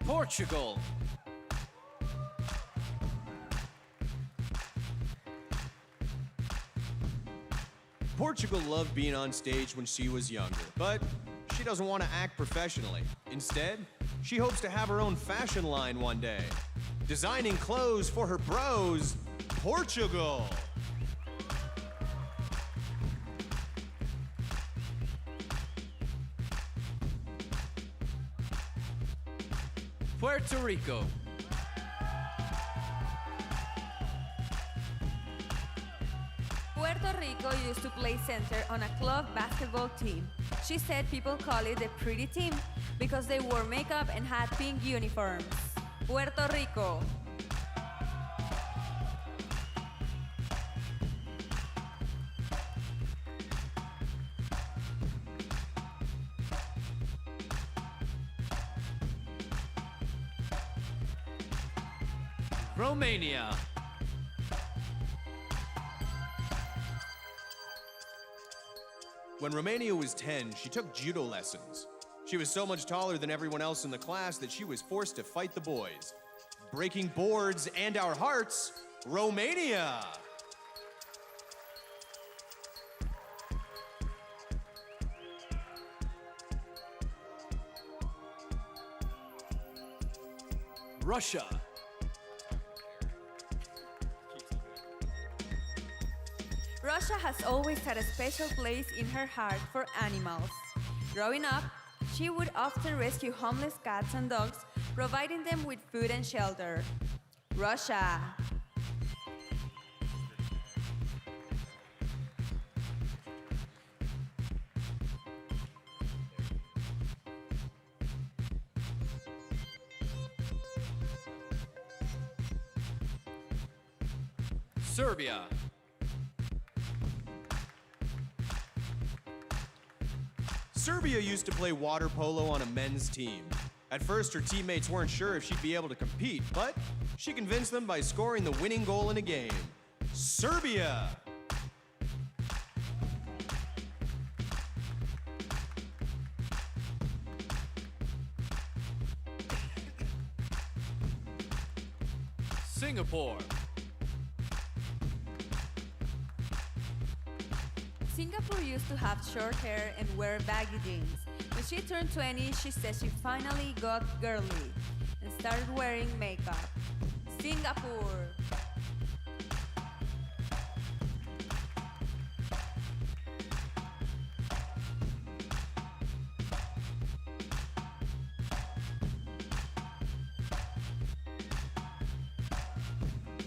[SPEAKER 2] Portugal.
[SPEAKER 7] Portugal loved being on stage when she was younger, but she doesn't want to act professionally. Instead, she hopes to have her own fashion line one day. Designing clothes for her bros, Portugal.
[SPEAKER 2] Puerto Rico.
[SPEAKER 3] Puerto Rico used to play center on a club basketball team. She said people call it the pretty team because they wore makeup and had pink uniforms. Puerto Rico.
[SPEAKER 2] Romania.
[SPEAKER 7] When Romania was 10, she took judo lessons. She was so much taller than everyone else in the class that she was forced to fight the boys. Breaking boards and our hearts, Romania!
[SPEAKER 2] Russia.
[SPEAKER 3] Russia has always had a special place in her heart for animals. Growing up, she would often rescue homeless cats and dogs, providing them with food and shelter. Russia.
[SPEAKER 2] Serbia.
[SPEAKER 7] Serbia used to play water polo on a men's team. At first, her teammates weren't sure if she'd be able to compete, but she convinced them by scoring the winning goal in a game. Serbia!
[SPEAKER 2] Singapore.
[SPEAKER 3] Singapore used to have short hair and wear baggy jeans. When she turned 20, she said she finally got girly and started wearing makeup. Singapore.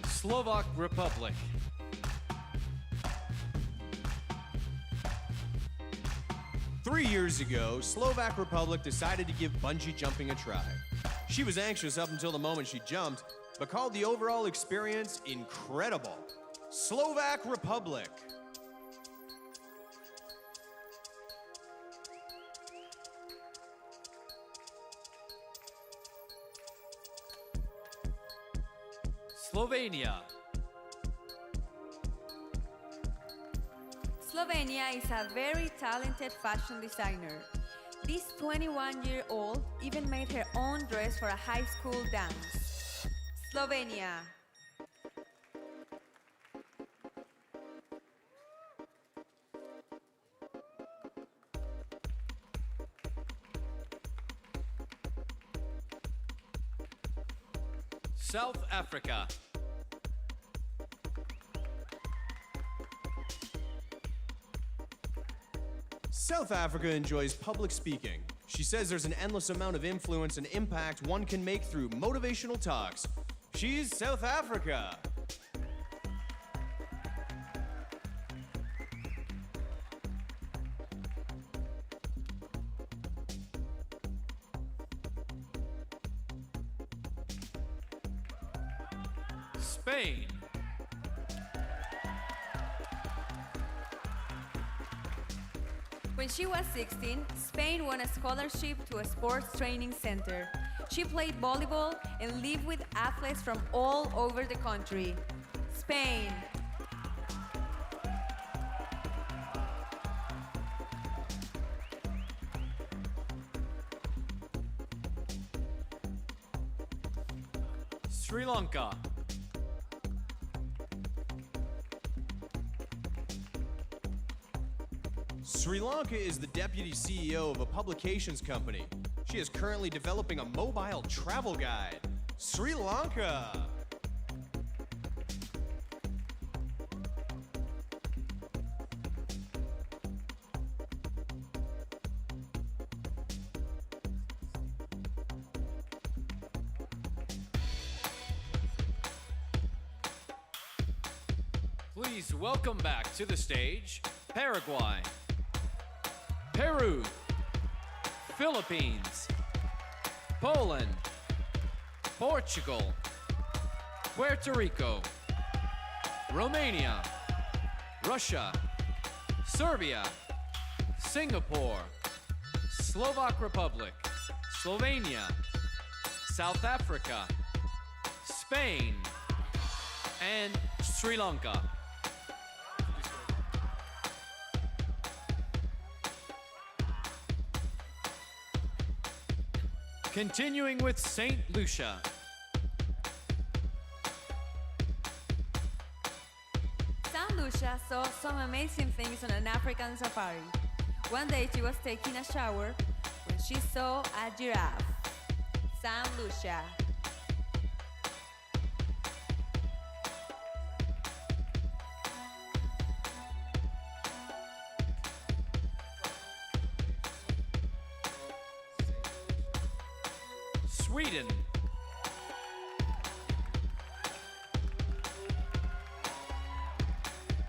[SPEAKER 2] Slovak Republic.
[SPEAKER 7] Three years ago, Slovak Republic decided to give bungee jumping a try. She was anxious up until the moment she jumped, but called the overall experience incredible. Slovak Republic.
[SPEAKER 2] Slovenia.
[SPEAKER 3] Slovenia is a very talented fashion designer. This 21-year-old even made her own dress for a high school dance. Slovenia.
[SPEAKER 2] South Africa.
[SPEAKER 7] South Africa enjoys public speaking. She says there's an endless amount of influence and impact one can make through motivational talks. She's South Africa.
[SPEAKER 2] Spain.
[SPEAKER 3] When she was 16, Spain won a scholarship to a sports training center. She played volleyball and lived with athletes from all over the country. Spain.
[SPEAKER 2] Sri Lanka.
[SPEAKER 7] Sri Lanka is the deputy CEO of a publications company. She is currently developing a mobile travel guide. Sri Lanka.
[SPEAKER 2] Please welcome back to the stage, Paraguay, Peru, Philippines, Poland, Portugal, Puerto Rico, Romania, Russia, Serbia, Singapore, Slovak Republic, Slovenia, South Africa, Spain, and Sri Lanka. Continuing with St. Lucia.
[SPEAKER 3] St. Lucia saw some amazing things on an African safari. One day she was taking a shower when she saw a giraffe. St. Lucia.
[SPEAKER 2] Sweden.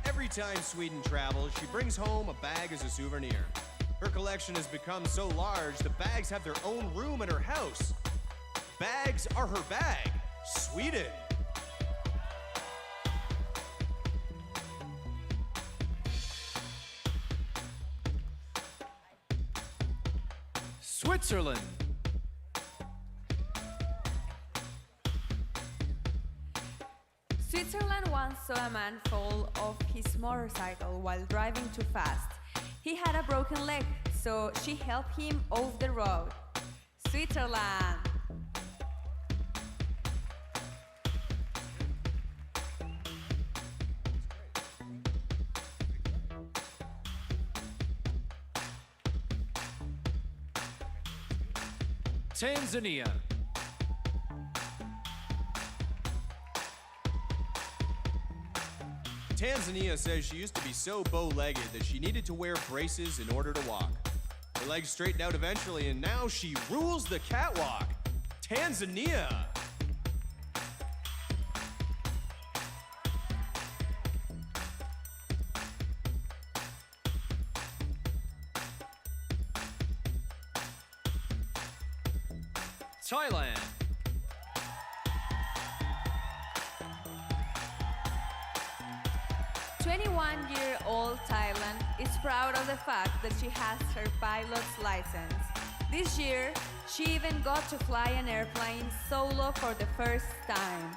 [SPEAKER 7] Every time Sweden travels, she brings home a bag as a souvenir. Her collection has become so large, the bags have their own room in her house. Bags are her bag. Sweden.
[SPEAKER 2] Switzerland.
[SPEAKER 3] Switzerland once saw a man fall off his motorcycle while driving too fast. He had a broken leg, so she helped him off the road. Switzerland.
[SPEAKER 2] Tanzania.
[SPEAKER 7] Tanzania says she used to be so bow-legged that she needed to wear braces in order to walk. Her legs straightened out eventually, and now she rules the catwalk. Tanzania.
[SPEAKER 2] Thailand.
[SPEAKER 3] 21-year-old Thailand is proud of the fact that she has her pilot's license. This year, she even got to fly an airplane solo for the first time.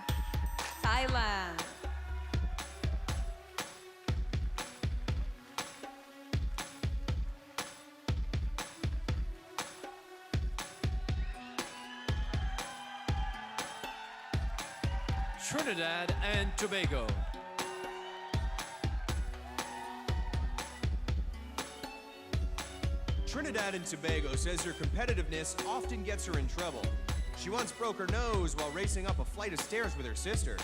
[SPEAKER 3] Thailand.
[SPEAKER 2] Trinidad and Tobago.
[SPEAKER 7] Trinidad and Tobago says her competitiveness often gets her in trouble. She once broke her nose while racing up a flight of stairs with her sister.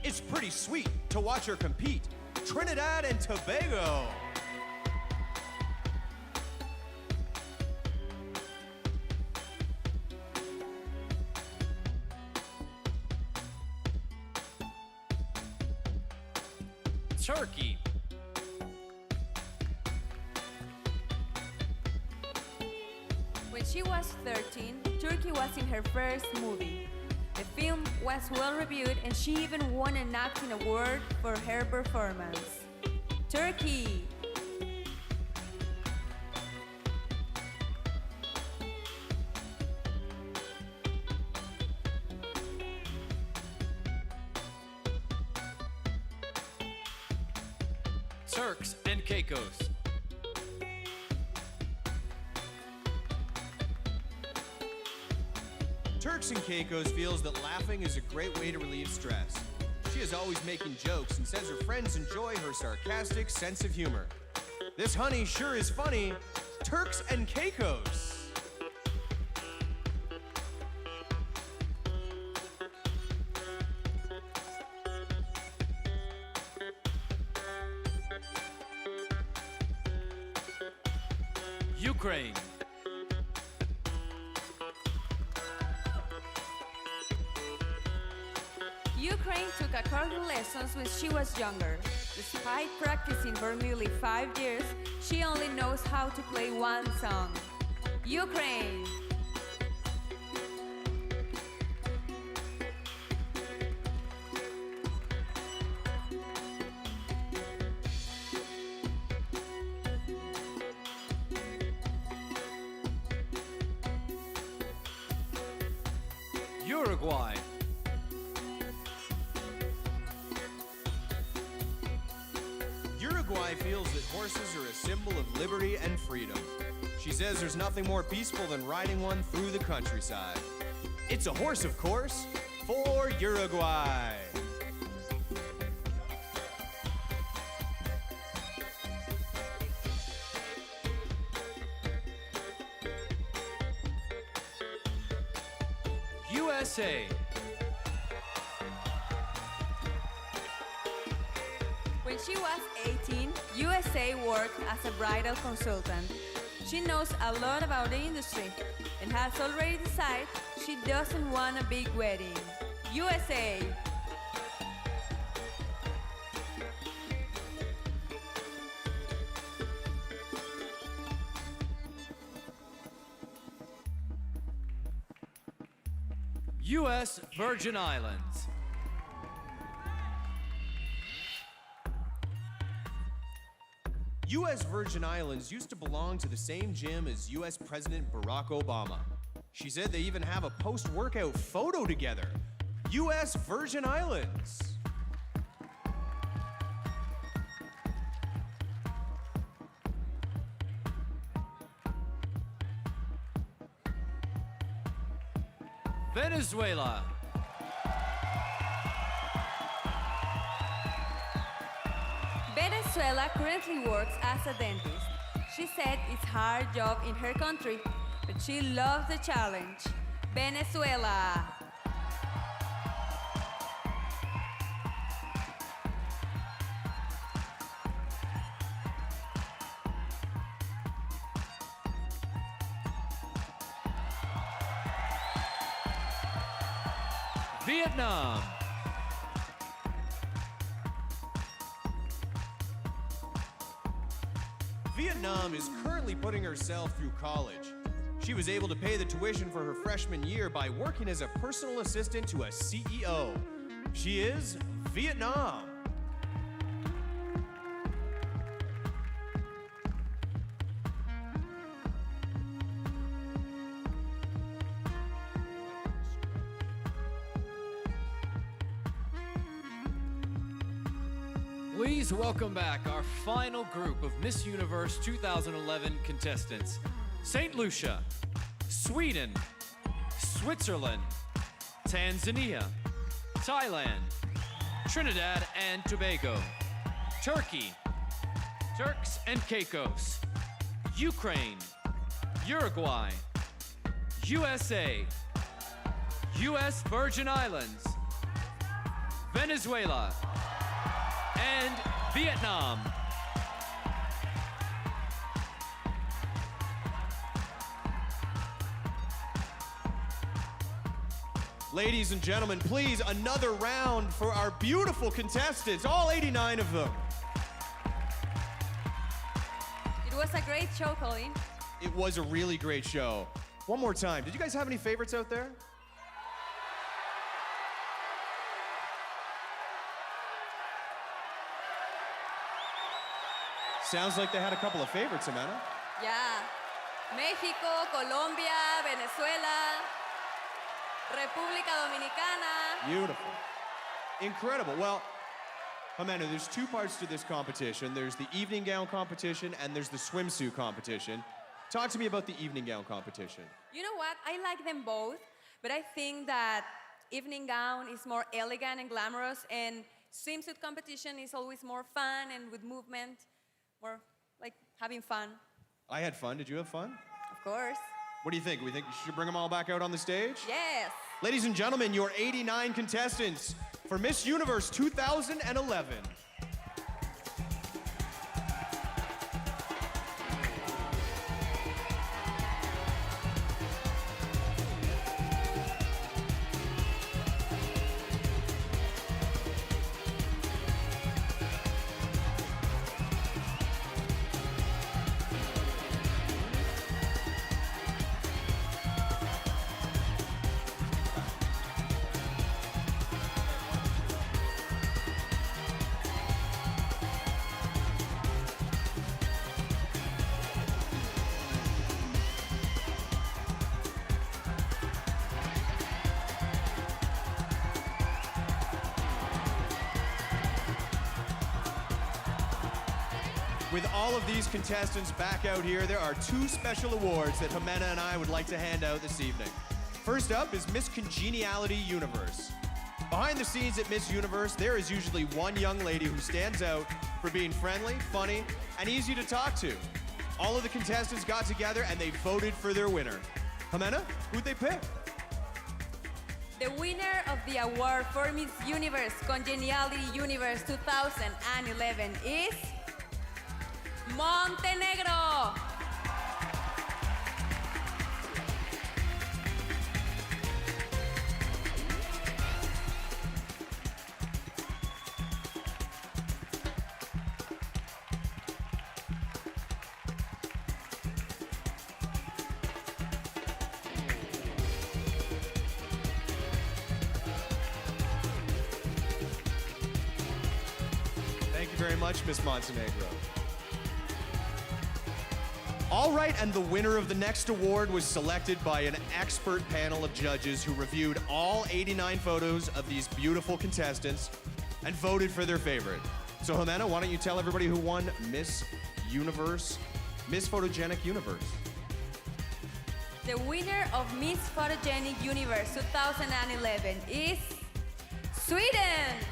[SPEAKER 7] It's pretty sweet to watch her compete. Trinidad and Tobago.
[SPEAKER 2] Turkey.
[SPEAKER 3] When she was 13, Turkey was in her first movie. The film was well reviewed and she even won an acting award for her performance. Turkey!
[SPEAKER 2] Turks and Caicos.
[SPEAKER 7] Turks and Caicos feels that laughing is a great way to relieve stress. She is always making jokes and says her friends enjoy her sarcastic sense of humor. This honey sure is funny. Turks and Caicos.
[SPEAKER 2] Ukraine.
[SPEAKER 3] Ukraine took accordion lessons when she was younger. Despite practicing for nearly 5 years, she only knows how to play one song. Ukraine!
[SPEAKER 2] Uruguay.
[SPEAKER 7] Uruguay feels that horses are a symbol of liberty and freedom. She says there's nothing more peaceful than riding one through the countryside. It's a horse, of course, for Uruguay.
[SPEAKER 2] USA.
[SPEAKER 3] When she was 18, USA worked as a bridal consultant. She knows a lot about the industry and has already decided she doesn't want a big wedding. USA!
[SPEAKER 2] U.S. Virgin Islands.
[SPEAKER 7] U.S. Virgin Islands used to belong to the same gym as U.S. President Barack Obama. She said they even have a post-workout photo together. U.S. Virgin Islands.
[SPEAKER 2] Venezuela.
[SPEAKER 3] Venezuela currently works as a dentist. She said it's a hard job in her country, but she loves the challenge. Venezuela!
[SPEAKER 2] Vietnam.
[SPEAKER 7] Vietnam is currently putting herself through college. She was able to pay the tuition for her freshman year by working as a personal assistant to a CEO. She is Vietnam.
[SPEAKER 2] Please welcome back our final group of Miss Universe 2011 contestants. St. Lucia, Sweden, Switzerland, Tanzania, Thailand, Trinidad and Tobago, Turkey, Turks and Caicos, Ukraine, Uruguay, USA, U.S. Virgin Islands, Venezuela, and Vietnam.
[SPEAKER 7] Ladies and gentlemen, please, another round for our beautiful contestants, all 89 of them.
[SPEAKER 3] It was a great show, Colleen.
[SPEAKER 7] It was a really great show. One more time, did you guys have any favorites out there? Sounds like they had a couple of favorites, Amanda.
[SPEAKER 3] Yeah. México, Colombia, Venezuela, República Dominicana.
[SPEAKER 7] Beautiful. Incredible. Well, Amanda, there's two parts to this competition. There's the evening gown competition and there's the swimsuit competition. Talk to me about the evening gown competition.
[SPEAKER 3] You know what? I like them both, but I think that evening gown is more elegant and glamorous, and swimsuit competition is always more fun and with movement, more like having fun.
[SPEAKER 7] I had fun. Did you have fun?
[SPEAKER 3] Of course.
[SPEAKER 7] What do you think? We think we should bring them all back out on the stage?
[SPEAKER 3] Yes.
[SPEAKER 7] Ladies and gentlemen, your 89 contestants for Miss Universe 2011. With all of these contestants back out here, there are two special awards that Jimena and I would like to hand out this evening. First up is Miss Congeniality Universe. Behind the scenes at Miss Universe, there is usually one young lady who stands out for being friendly, funny, and easy to talk to. All of the contestants got together and they voted for their winner. Jimena, who'd they pick?
[SPEAKER 3] The winner of the award for Miss Universe Congeniality Universe 2011 is Montenegro.
[SPEAKER 7] Thank you very much, Miss Montenegro. All right, and the winner of the next award was selected by an expert panel of judges who reviewed all 89 photos of these beautiful contestants and voted for their favorite. So, Jimena, why don't you tell everybody who won Miss Universe, Miss Photogenic Universe?
[SPEAKER 3] The winner of Miss Photogenic Universe 2011 is Sweden.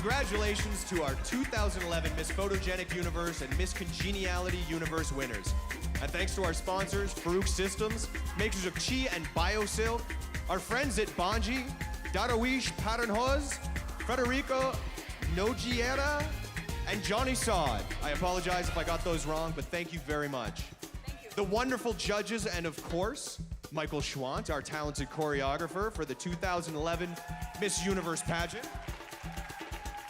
[SPEAKER 7] Congratulations to our 2011 Miss Photogenic Universe and Miss Congeniality Universe winners. And thanks to our sponsors, Farouk Systems, makers of Chi and BioSilk, our friends at Bonji, Darwish Pattern Hose, Federico Nogiera, and Johnny Saad. I apologize if I got those wrong, but thank you very much.
[SPEAKER 3] Thank you.
[SPEAKER 7] The wonderful judges, and of course, Michael Schwant, our talented choreographer for the 2011 Miss Universe pageant.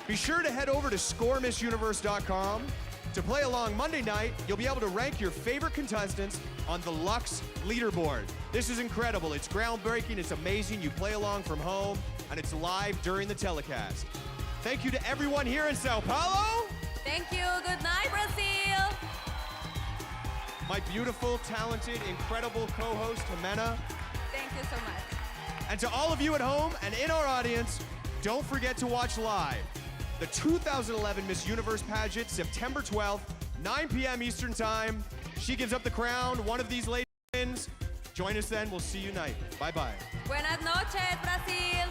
[SPEAKER 7] Be sure to head over to scoremissuniverse.com to play along Monday night. You'll be able to rank your favorite contestants on the Lux leaderboard. This is incredible. It's groundbreaking. It's amazing. You play along from home, and it's live during the telecast. Thank you to everyone here in Sao Paulo.
[SPEAKER 3] Thank you. Good night, Brazil.
[SPEAKER 7] My beautiful, talented, incredible co-host, Jimena.
[SPEAKER 3] Thank you so much.
[SPEAKER 7] And to all of you at home and in our audience, don't forget to watch live the 2011 Miss Universe pageant, September 12th, 9 p.m. Eastern Time. She gives up the crown. One of these ladies wins. Join us then. We'll see you tonight. Bye-bye.
[SPEAKER 3] Buenas noches, Brasil.